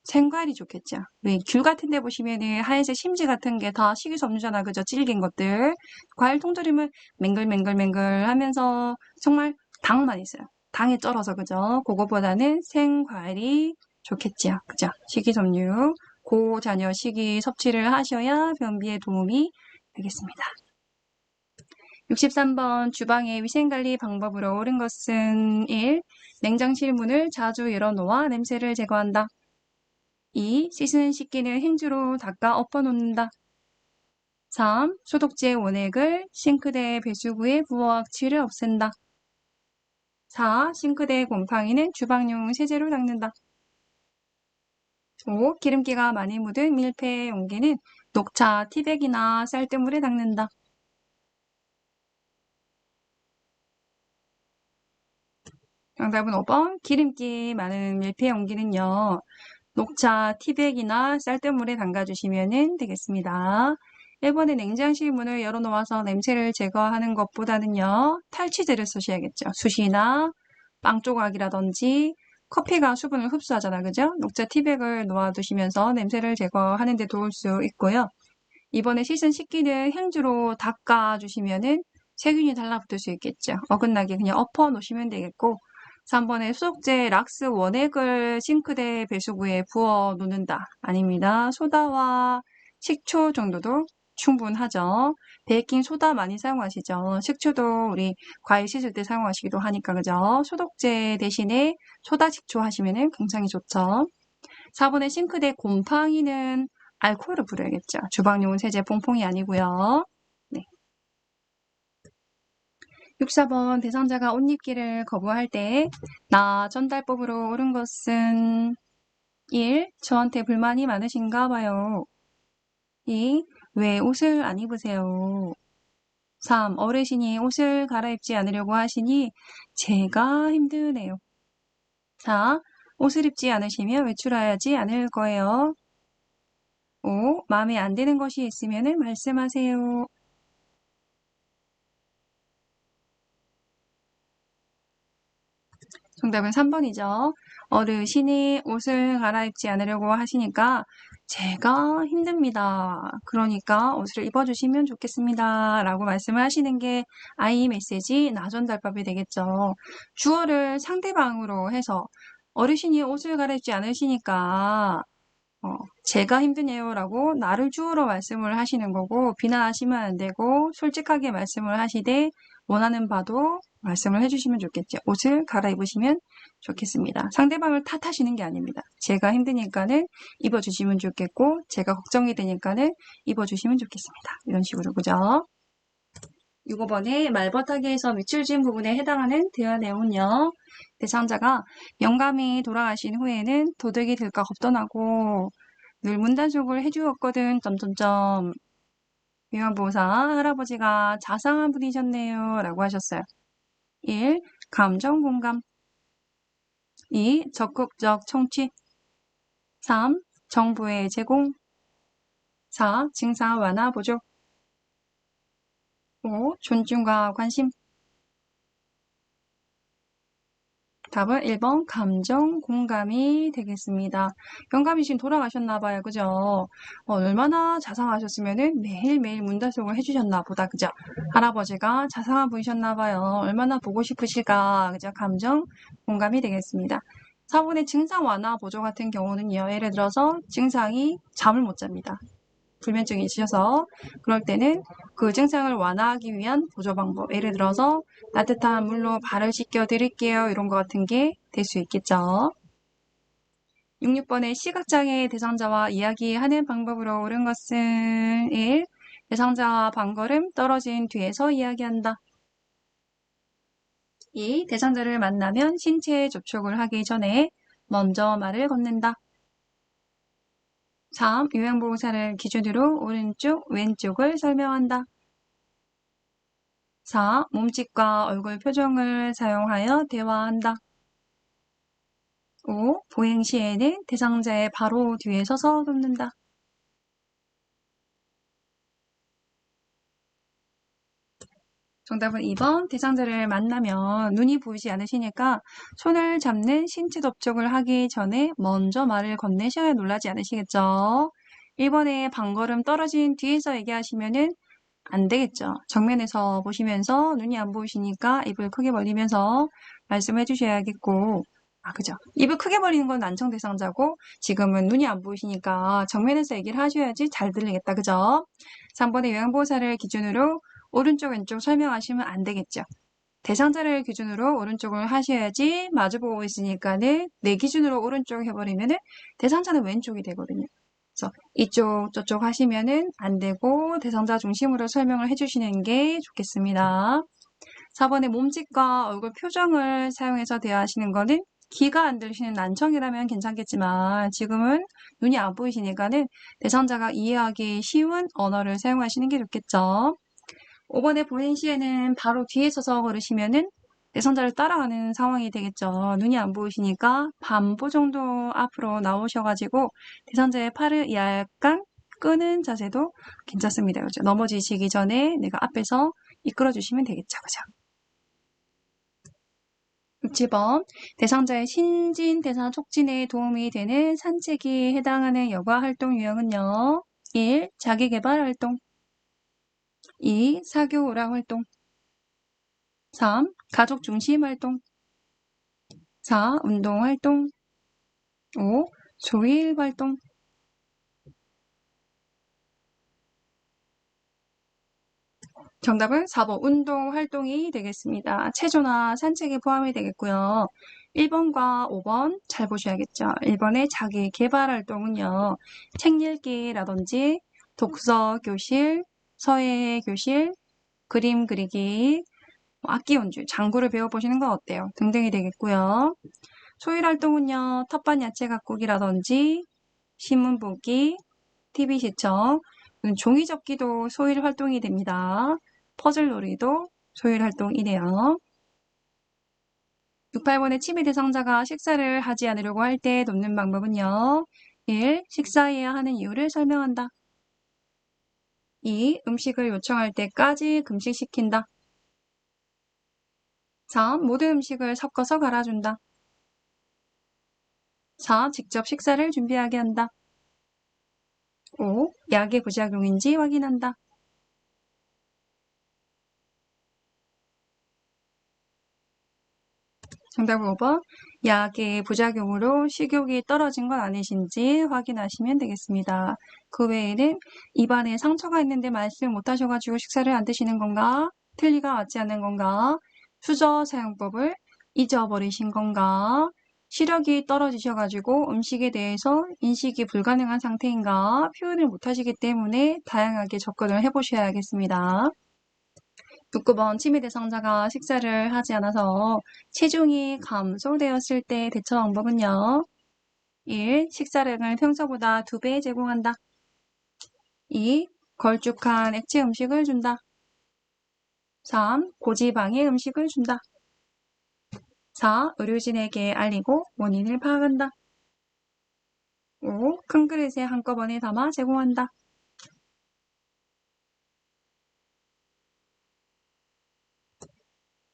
생과일이 좋겠죠. 왜 귤 같은 데 보시면은 하얀색 심지 같은 게 다 식이섬유잖아. 그죠? 질긴 것들. 과일 통조림은 맹글맹글맹글 하면서 정말 당만 있어요. 당에 쩔어서 그죠? 그거보다는 생과일이 좋겠지요. 그죠? 식이섬유. 고자녀 식이 섭취를 하셔야 변비에 도움이 되겠습니다. 63번 주방의 위생관리 방법으로 옳은 것은 1. 냉장실 문을 자주 열어놓아 냄새를 제거한다. 2. 씻는 씻기는 행주로 닦아 엎어놓는다. 3. 소독제 원액을 싱크대 배수구에 부어 악취를 없앤다. 4. 싱크대 곰팡이는 주방용 세제로 닦는다. 5. 기름기가 많이 묻은 밀폐 용기는 녹차, 티백이나 쌀뜨물에 닦는다. 정답은 5번. 기름기 많은 밀폐 용기는요. 녹차, 티백이나 쌀뜨물에 담가주시면 되겠습니다. 1번에 냉장실 문을 열어놓아서 냄새를 제거하는 것보다는요. 탈취제를 쓰셔야겠죠. 숯이나 빵 조각이라든지 커피가 수분을 흡수하잖아. 그죠? 녹차 티백을 놓아두시면서 냄새를 제거하는 데 도울 수 있고요. 이번에 씻은 식기는 행주로 닦아주시면은 세균이 달라붙을 수 있겠죠. 어긋나게 그냥 엎어 놓으시면 되겠고 3번에 소독제 락스 원액을 싱크대 배수구에 부어 놓는다. 아닙니다. 소다와 식초 정도도 충분하죠. 베이킹 소다 많이 사용하시죠. 식초도 우리 과일 씻을 때 사용하시기도 하니까 그죠. 소독제 대신에 소다 식초 하시면 굉장히 좋죠. 4번에 싱크대 곰팡이는 알코올을 뿌려야겠죠. 주방용 세제 퐁퐁이 아니고요. 네. 64번 대상자가 옷 입기를 거부할 때 나 전달법으로 옳은 것은 1. 저한테 불만이 많으신가 봐요. 2. 왜 옷을 안 입으세요? 3. 어르신이 옷을 갈아입지 않으려고 하시니 제가 힘드네요. 4. 옷을 입지 않으시면 외출하지 않을 거예요. 5. 마음에 안 드는 것이 있으면 말씀하세요. 정답은 3번이죠. 어르신이 옷을 갈아입지 않으려고 하시니까 제가 힘듭니다. 그러니까 옷을 입어주시면 좋겠습니다. 라고 말씀을 하시는 게 아이 메시지 나전달법이 되겠죠. 주어를 상대방으로 해서 어르신이 옷을 갈아입지 않으시니까 제가 힘드네요 라고 나를 주어로 말씀을 하시는 거고 비난하시면 안 되고 솔직하게 말씀을 하시되 원하는 바도 말씀을 해주시면 좋겠죠. 옷을 갈아입으시면 좋겠습니다. 상대방을 탓하시는 게 아닙니다. 제가 힘드니까는 입어주시면 좋겠고 제가 걱정이 되니까는 입어주시면 좋겠습니다. 이런 식으로 그죠? 6번에 말버타기에서 밑줄 지은 부분에 해당하는 대화 내용은요. 대상자가 영감이 돌아가신 후에는 도둑이 들까 겁도 늘 문단속을 해주었거든. 점점점. 요양보호사 할아버지가 자상한 분이셨네요. 라고 하셨어요. 1. 감정공감 2. 적극적 청취 3. 정보의 제공 4. 증상 완화 보조 5. 존중과 관심 답은 1번 감정 공감이 되겠습니다. 영감이 지금 돌아가셨나 봐요. 그죠? 얼마나 자상하셨으면은 매일매일 문단속을 해주셨나 보다. 그죠? 할아버지가 자상한 분이셨나 봐요. 얼마나 보고 싶으실까. 그죠? 감정 공감이 되겠습니다. 4번의 증상 완화 보조 같은 경우는요. 예를 들어서 증상이 잠을 못 잡니다. 불면증이 있으셔서 그럴 때는 그 증상을 완화하기 위한 보조 방법, 예를 들어서 따뜻한 물로 발을 씻겨 드릴게요. 이런 거 같은 게 될 수 있겠죠. 66번의 시각장애 대상자와 이야기하는 방법으로 옳은 것은 1. 대상자와 반걸음 떨어진 뒤에서 이야기한다. 2. 대상자를 만나면 신체 접촉을 하기 전에 먼저 말을 건넨다. 3. 요양보호사를 기준으로 오른쪽, 왼쪽을 설명한다. 4. 몸짓과 얼굴 표정을 사용하여 대화한다. 5. 보행 시에는 대상자의 바로 뒤에 서서 돕는다. 정답은 2번. 대상자를 만나면 눈이 보이지 않으시니까 손을 잡는 신체 접촉을 하기 전에 먼저 말을 건네셔야 놀라지 않으시겠죠. 1번에 반걸음 떨어진 뒤에서 얘기하시면은 안 되겠죠. 정면에서 보시면서 눈이 안 보이시니까 입을 크게 벌리면서 말씀해 주셔야겠고, 그죠. 입을 크게 벌리는 건 난청 대상자고, 지금은 눈이 안 보이시니까 정면에서 얘기를 하셔야지 잘 들리겠다. 그죠? 3번의 요양보호사를 기준으로 오른쪽, 왼쪽 설명하시면 안 되겠죠. 대상자를 기준으로 오른쪽을 하셔야지 마주보고 있으니까는 내 기준으로 오른쪽 해버리면은 대상자는 왼쪽이 되거든요. 그래서 이쪽 저쪽 하시면은 안 되고 대상자 중심으로 설명을 해주시는 게 좋겠습니다. 4번에 몸짓과 얼굴 표정을 사용해서 대화하시는 거는 귀가 안 들리시는 난청이라면 괜찮겠지만 지금은 눈이 안 보이시니까는 대상자가 이해하기 쉬운 언어를 사용하시는 게 좋겠죠. 5번에 보행 시에는 바로 뒤에 서서 걸으시면은 대상자를 따라가는 상황이 되겠죠. 눈이 안 보이시니까 반보 정도 앞으로 나오셔가지고 대상자의 팔을 약간 끄는 자세도 괜찮습니다. 그죠? 넘어지시기 전에 내가 앞에서 이끌어 주시면 되겠죠. 그죠? 60번 대상자의 신진대사 촉진에 도움이 되는 산책이 해당하는 여가 활동 유형은요. 1. 자기개발 활동 2. 사교오락 활동 3. 가족 중심 활동 4. 운동 활동 5. 조일 활동 정답은 4번 운동 활동이 되겠습니다. 체조나 산책이 포함이 되겠고요. 1번과 5번 잘 보셔야겠죠. 1번의 자기 개발 활동은요. 책 읽기라든지 독서 교실, 서예 교실, 그림 그리기, 악기 연주, 장구를 배워보시는 건 어때요? 등등이 되겠고요. 소일 활동은요. 텃밭 야채 가꾸기라든지 신문 보기, TV 시청, 종이 접기도 소일 활동이 됩니다. 퍼즐 놀이도 소일 활동이네요. 68번의 치매 대상자가 식사를 하지 않으려고 할 때 돕는 방법은요. 1. 식사해야 하는 이유를 설명한다. 2. 음식을 요청할 때까지 금식시킨다. 3. 모든 음식을 섞어서 갈아준다. 4. 직접 식사를 준비하게 한다. 5. 약의 부작용인지 확인한다. 정답 5번. 약의 부작용으로 식욕이 떨어진 건 아니신지 확인하시면 되겠습니다. 그 외에는 입안에 상처가 있는데 말씀 못 하셔가지고 식사를 안 드시는 건가? 틀니가 맞지 않는 건가? 수저 사용법을 잊어버리신 건가? 시력이 떨어지셔가지고 음식에 대해서 인식이 불가능한 상태인가? 표현을 못 하시기 때문에 다양하게 접근을 해보셔야겠습니다. 69번 치매 대상자가 식사를 하지 않아서 체중이 감소되었을 때 대처 방법은요. 1. 식사량을 평소보다 2배 제공한다. 2. 걸쭉한 액체 음식을 준다. 3. 고지방의 음식을 준다. 4. 의료진에게 알리고 원인을 파악한다. 5. 큰 그릇에 한꺼번에 담아 제공한다.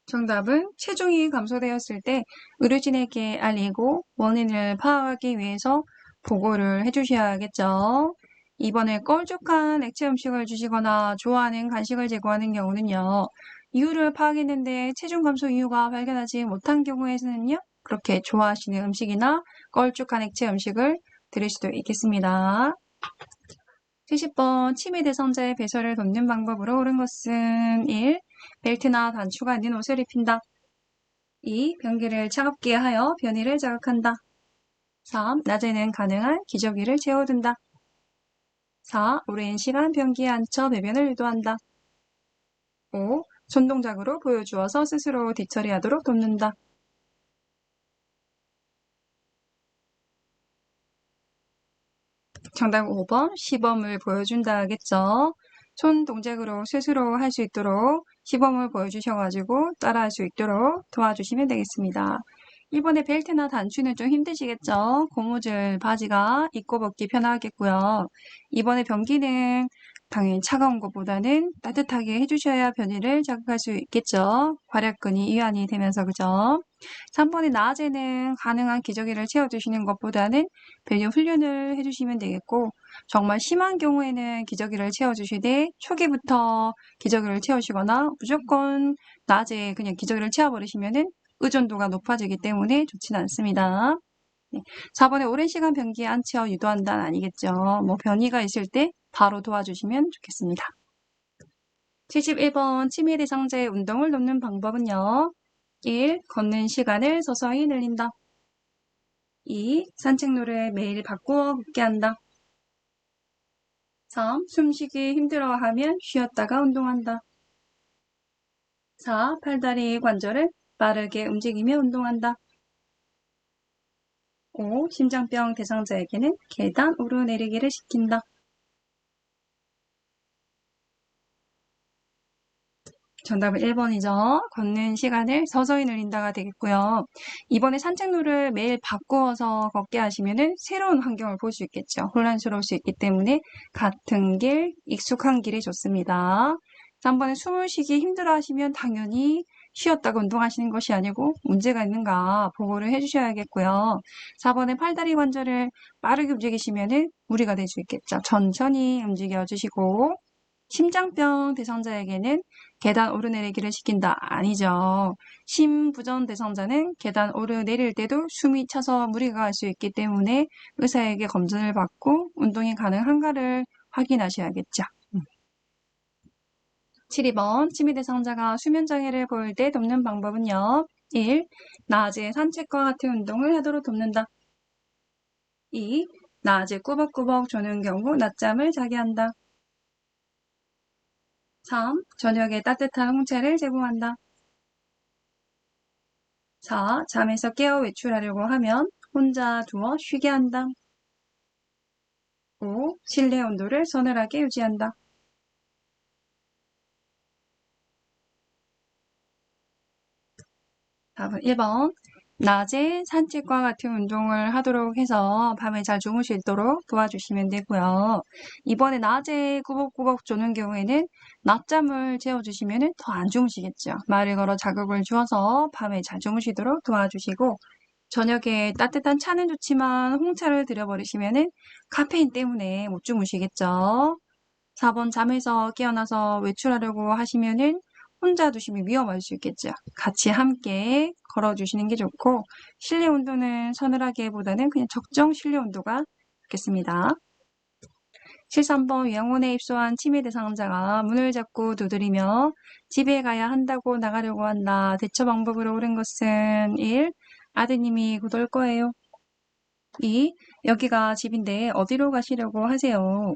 정답은 체중이 감소되었을 때 의료진에게 알리고 원인을 파악하기 위해서 보고를 해주셔야겠죠. 이번에 걸쭉한 액체 음식을 주시거나 좋아하는 간식을 제공하는 경우는요. 이유를 파악했는데 체중 감소 이유가 발견하지 못한 경우에는요. 그렇게 좋아하시는 음식이나 걸쭉한 액체 음식을 드릴 수도 있겠습니다. 70번 치매 대상자의 배설을 돕는 방법으로 옳은 것은 1. 벨트나 단추가 있는 옷을 입힌다. 2. 변기를 차갑게 하여 변이를 자극한다. 3. 낮에는 가능한 기저귀를 채워둔다. 4. 오랜 시간 변기에 앉혀 배변을 유도한다. 5. 손동작으로 보여주어서 스스로 뒤처리하도록 돕는다. 정답 5번 시범을 보여준다 하겠죠. 손 동작으로 스스로 할 수 있도록 시범을 보여주셔가지고 따라할 수 있도록 도와주시면 되겠습니다. 이번에 벨트나 단추는 좀 힘드시겠죠? 고무줄 바지가 입고 벗기 편하겠고요. 이번에 변기는 당연히 차가운 것보다는 따뜻하게 해주셔야 변이를 자극할 수 있겠죠. 괄약근이 이완이 되면서 그죠? 3번에 낮에는 가능한 기저귀를 채워주시는 것보다는 배변 훈련을 해주시면 되겠고 정말 심한 경우에는 기저귀를 채워주시되 초기부터 기저귀를 채우시거나 무조건 낮에 그냥 기저귀를 채워버리시면은 의존도가 높아지기 때문에 좋지는 않습니다. 4번에 오랜 시간 변기에 앉혀 유도한다는 아니겠죠. 뭐 변이가 있을 때 바로 도와주시면 좋겠습니다. 71번 치매 대상자의 운동을 돕는 방법은요. 1. 걷는 시간을 서서히 늘린다. 2. 산책로를 매일 바꾸어 걷게 한다. 3. 숨쉬기 힘들어하면 쉬었다가 운동한다. 4. 팔다리 관절을 빠르게 움직이며 운동한다. 5. 심장병 대상자에게는 계단 오르내리기를 시킨다. 정답은 1번이죠. 걷는 시간을 서서히 늘린다가 되겠고요. 이번에 산책로를 매일 바꾸어서 걷게 하시면은 새로운 환경을 볼 수 있겠죠. 혼란스러울 수 있기 때문에 같은 길, 익숙한 길이 좋습니다. 3번에 숨을 쉬기 힘들어 하시면 당연히 쉬었다가 운동하시는 것이 아니고 문제가 있는가 보고를 해주셔야겠고요. 4번에 팔다리 관절을 빠르게 움직이시면은 무리가 될 수 있겠죠. 천천히 움직여주시고 심장병 대상자에게는 계단 오르내리기를 시킨다. 아니죠. 심부전 대상자는 계단 오르내릴 때도 숨이 차서 무리가 갈 수 있기 때문에 의사에게 검진을 받고 운동이 가능한가를 확인하셔야겠죠. 7번 치매 대상자가 수면 장애를 보일 때 돕는 방법은요. 1. 낮에 산책과 같은 운동을 하도록 돕는다. 2. 낮에 꾸벅꾸벅 조는 경우 낮잠을 자게 한다. 3. 저녁에 따뜻한 홍차를 제공한다. 4. 잠에서 깨어 외출하려고 하면 혼자 두어 쉬게 한다. 5. 실내 온도를 서늘하게 유지한다. 답은 1번. 낮에 산책과 같은 운동을 하도록 해서 밤에 잘 주무실 수 있도록 도와주시면 되고요. 이번에 낮에 꾸벅꾸벅 조는 경우에는 낮잠을 재워주시면 더 안 주무시겠죠. 말을 걸어 자극을 주어서 밤에 잘 주무시도록 도와주시고 저녁에 따뜻한 차는 좋지만 홍차를 들여버리시면 카페인 때문에 못 주무시겠죠. 4번 잠에서 깨어나서 외출하려고 하시면은 혼자 두시면 위험할 수 있겠죠. 같이 함께 걸어주시는 게 좋고 실내 온도는 서늘하게보다는 그냥 적정 실내 온도가 좋겠습니다. 73번 영혼에 입소한 치매 대상자가 문을 자꾸 두드리며 집에 가야 한다고 나가려고 한다. 대처 방법으로 옳은 것은 1. 아드님이 곧 올 거예요. 2. 여기가 집인데 어디로 가시려고 하세요.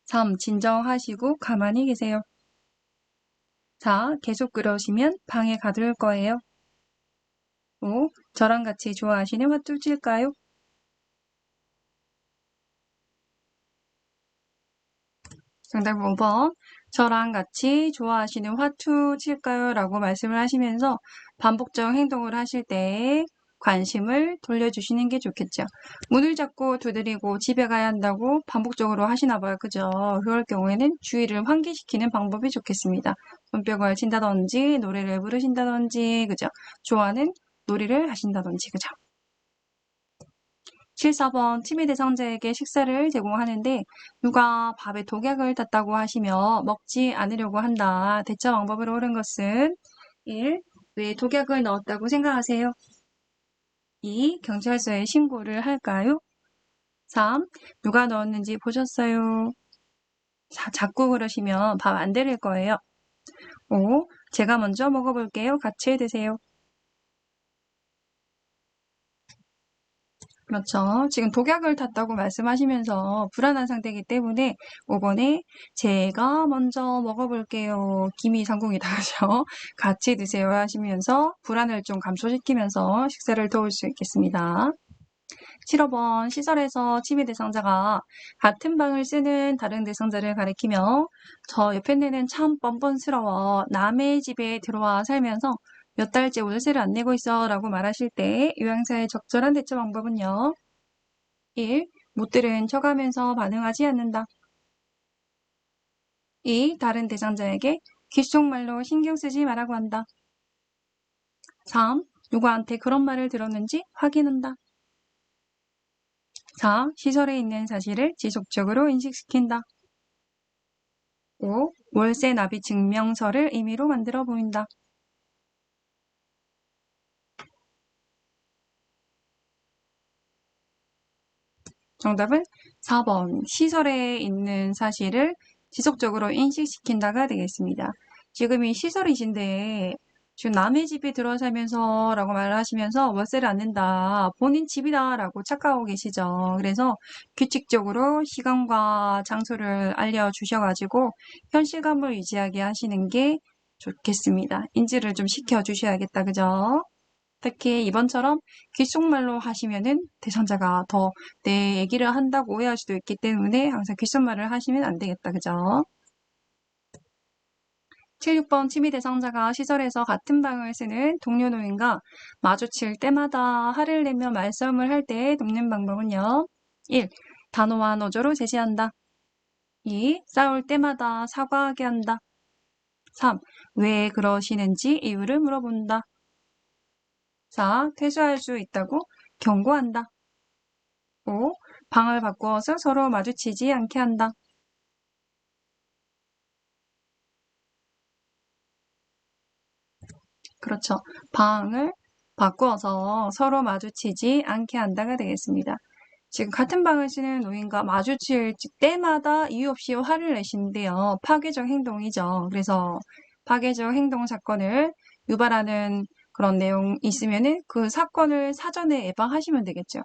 3. 진정하시고 가만히 계세요. 4. 계속 그러시면 방에 가둘 거예요. 5. 저랑 같이 좋아하시는 화투 칠까요? 정답 5번. 저랑 같이 좋아하시는 화투 칠까요? 라고 말씀을 하시면서 반복적 행동을 하실 때 관심을 돌려주시는 게 좋겠죠. 문을 자꾸 두드리고 집에 가야 한다고 반복적으로 하시나 봐요. 그죠? 그럴 경우에는 주의를 환기시키는 방법이 좋겠습니다. 손뼉을 친다든지 노래를 부르신다든지 그죠? 좋아하는 놀이를 하신다든지 그죠? 74번 치매 대상자에게 식사를 제공하는데 누가 밥에 독약을 탔다고 하시며 먹지 않으려고 한다. 대처 방법으로 옳은 것은 1. 왜 독약을 넣었다고 생각하세요? 2. 경찰서에 신고를 할까요? 3. 누가 넣었는지 보셨어요? 자꾸 그러시면 밥 안 드릴 거예요. 5. 제가 먼저 먹어볼게요. 같이 드세요. 그렇죠. 지금 독약을 탔다고 말씀하시면서 불안한 상태이기 때문에 5번에 제가 먼저 먹어볼게요. 기미상궁이다. 그죠? 같이 드세요 하시면서 불안을 좀 감소시키면서 식사를 도울 수 있겠습니다. 7번 시설에서 치매 대상자가 같은 방을 쓰는 다른 대상자를 가리키며 저 옆에 내는 참 뻔뻔스러워 남의 집에 들어와 살면서 몇 달째 월세를 안 내고 있어 라고 말하실 때 요양사의 적절한 대처 방법은요. 1. 못 들은 척하면서 반응하지 않는다. 2. 다른 대상자에게 귓속말로 신경 쓰지 말라고 한다. 3. 누구한테 그런 말을 들었는지 확인한다. 4. 시설에 있는 사실을 지속적으로 인식시킨다. 5. 월세 납입 증명서를 임의로 만들어 보인다. 정답은 4번. 시설에 있는 사실을 지속적으로 인식시킨다가 되겠습니다. 지금 이 시설이신데 지금 남의 집에 들어 살면서 라고 말을 하시면서 월세를 안 낸다. 본인 집이다 라고 착각하고 계시죠. 그래서 규칙적으로 시간과 장소를 알려주셔가지고 현실감을 유지하게 하시는 게 좋겠습니다. 인지를 좀 시켜주셔야겠다. 그죠? 특히 이번처럼 귓속말로 하시면은 대상자가 더 내 얘기를 한다고 오해할 수도 있기 때문에 항상 귓속말을 하시면 안 되겠다. 그죠? 76번 취미 대상자가 시설에서 같은 방을 쓰는 동료 노인과 마주칠 때마다 화를 내며 말싸움을 할 때 돕는 방법은요. 1. 단호한 어조로 제지한다. 2. 싸울 때마다 사과하게 한다. 3. 왜 그러시는지 이유를 물어본다. 4. 퇴소할 수 있다고 경고한다. 5. 방을 바꾸어서 서로 마주치지 않게 한다. 그렇죠. 방을 바꾸어서 서로 마주치지 않게 한다가 되겠습니다. 지금 같은 방을 쓰는 노인과 마주칠 때마다 이유 없이 화를 내시는데요. 파괴적 행동이죠. 그래서 파괴적 행동 사건을 유발하는 그런 내용이 있으면은 그 사건을 사전에 예방하시면 되겠죠.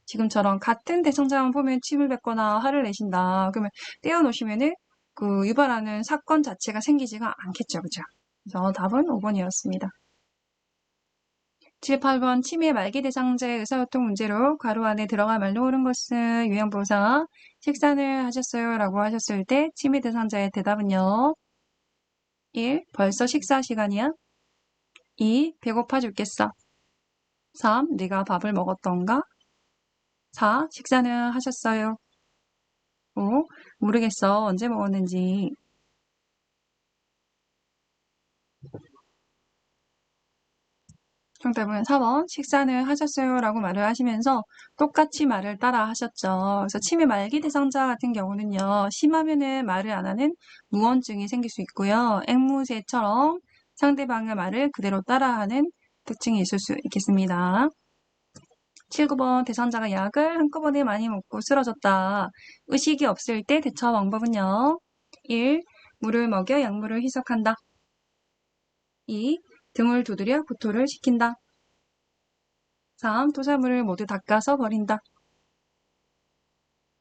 지금처럼 같은 대상자만 보면 침을 뱉거나 화를 내신다. 그러면 떼어놓으시면은 그 유발하는 사건 자체가 생기지가 않겠죠. 그죠? 그래서 답은 5번이었습니다. 7, 8번 치매 말기 대상자의 의사소통 문제로 괄호 안에 들어가 말로 옳은 것은 유형보사 식사를 하셨어요? 라고 하셨을 때 치매 대상자의 대답은요. 1. 벌써 식사 시간이야? 2. 배고파 죽겠어. 3. 네가 밥을 먹었던가? 4. 식사는 하셨어요? 5. 모르겠어. 언제 먹었는지. 정답은 4번 식사는 하셨어요? 라고 말을 하시면서 똑같이 말을 따라 하셨죠. 그래서 치매 말기 대상자 같은 경우는요. 심하면은 말을 안 하는 무언증이 생길 수 있고요. 앵무새처럼 상대방의 말을 그대로 따라하는 특징이 있을 수 있겠습니다. 7, 9번 대상자가 약을 한꺼번에 많이 먹고 쓰러졌다. 의식이 없을 때 대처 방법은요. 1. 물을 먹여 약물을 희석한다. 2. 등을 두드려 구토를 시킨다. 3. 토사물을 모두 닦아서 버린다.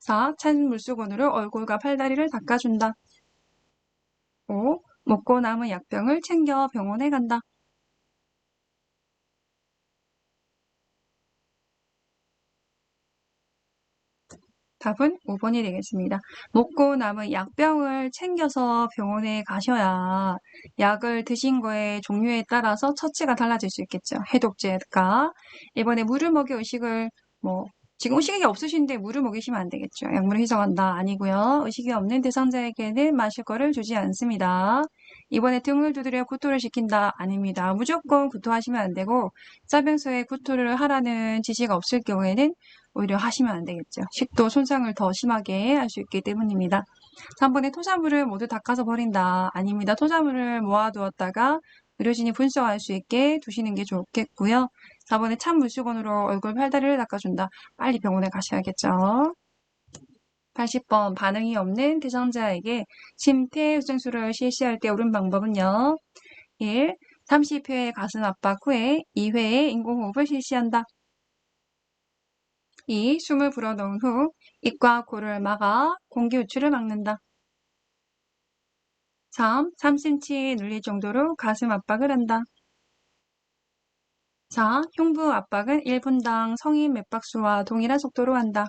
4. 찬 물수건으로 얼굴과 팔다리를 닦아준다. 5. 먹고 남은 약병을 챙겨 병원에 간다. 답은 5번이 되겠습니다. 먹고 남은 약병을 챙겨서 병원에 가셔야 약을 드신 거의 종류에 따라서 처치가 달라질 수 있겠죠. 해독제가. 이번에 물을 먹여 의식을 지금 의식이 없으신데 물을 먹이시면 안 되겠죠. 약물을 희석한다 아니고요. 의식이 없는 대상자에게는 마실 거를 주지 않습니다. 이번에 등을 두드려 구토를 시킨다 아닙니다. 무조건 구토하시면 안 되고 쌀병소에 구토를 하라는 지시가 없을 경우에는 오히려 하시면 안 되겠죠. 식도 손상을 더 심하게 할 수 있기 때문입니다. 3번에 토사물을 모두 닦아서 버린다. 아닙니다. 토사물을 모아두었다가 의료진이 분석할 수 있게 두시는 게 좋겠고요. 4번에 찬 물수건으로 얼굴 팔다리를 닦아준다. 빨리 병원에 가셔야겠죠. 80번 반응이 없는 대상자에게 심폐소생술을 실시할 때 옳은 방법은요. 1. 30회 가슴 압박 후에 2회의 인공호흡을 실시한다. 2. 숨을 불어넣은 후 입과 코를 막아 공기 유출을 막는다. 3. 3cm 눌릴 정도로 가슴 압박을 한다. 4. 흉부 압박은 1분당 성인 맥박수와 동일한 속도로 한다.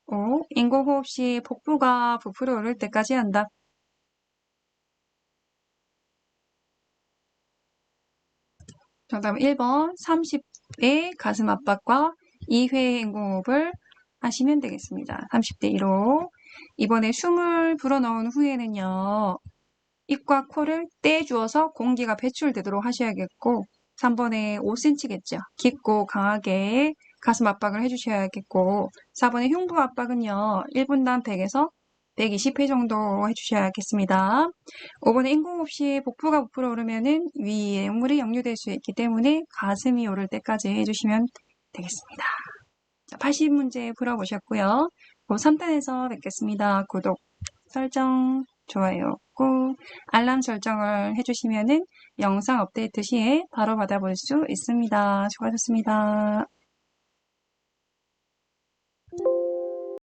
5. 인공호흡 시 복부가 부풀어 오를 때까지 한다. 정답은 1번 30회 가슴 압박과 2회의 인공호흡을 하시면 되겠습니다. 30대 1호. 이번에 숨을 불어넣은 후에는요. 입과 코를 떼주어서 공기가 배출되도록 하셔야겠고 3번에 5cm겠죠. 깊고 강하게 가슴 압박을 해주셔야겠고 4번에 흉부 압박은요. 1분당 100에서 120회 정도 해주셔야겠습니다. 5번에 인공호흡 시 복부가 부풀어 오르면은 위에 약물이 역류될 수 있기 때문에 가슴이 오를 때까지 해주시면 되겠습니다. 자, 80문제 풀어보셨고요. 3탄에서 뵙겠습니다. 구독, 설정, 좋아요 꾹 알람 설정을 해주시면은 영상 업데이트 시에 바로 받아볼 수 있습니다. 수고하셨습니다.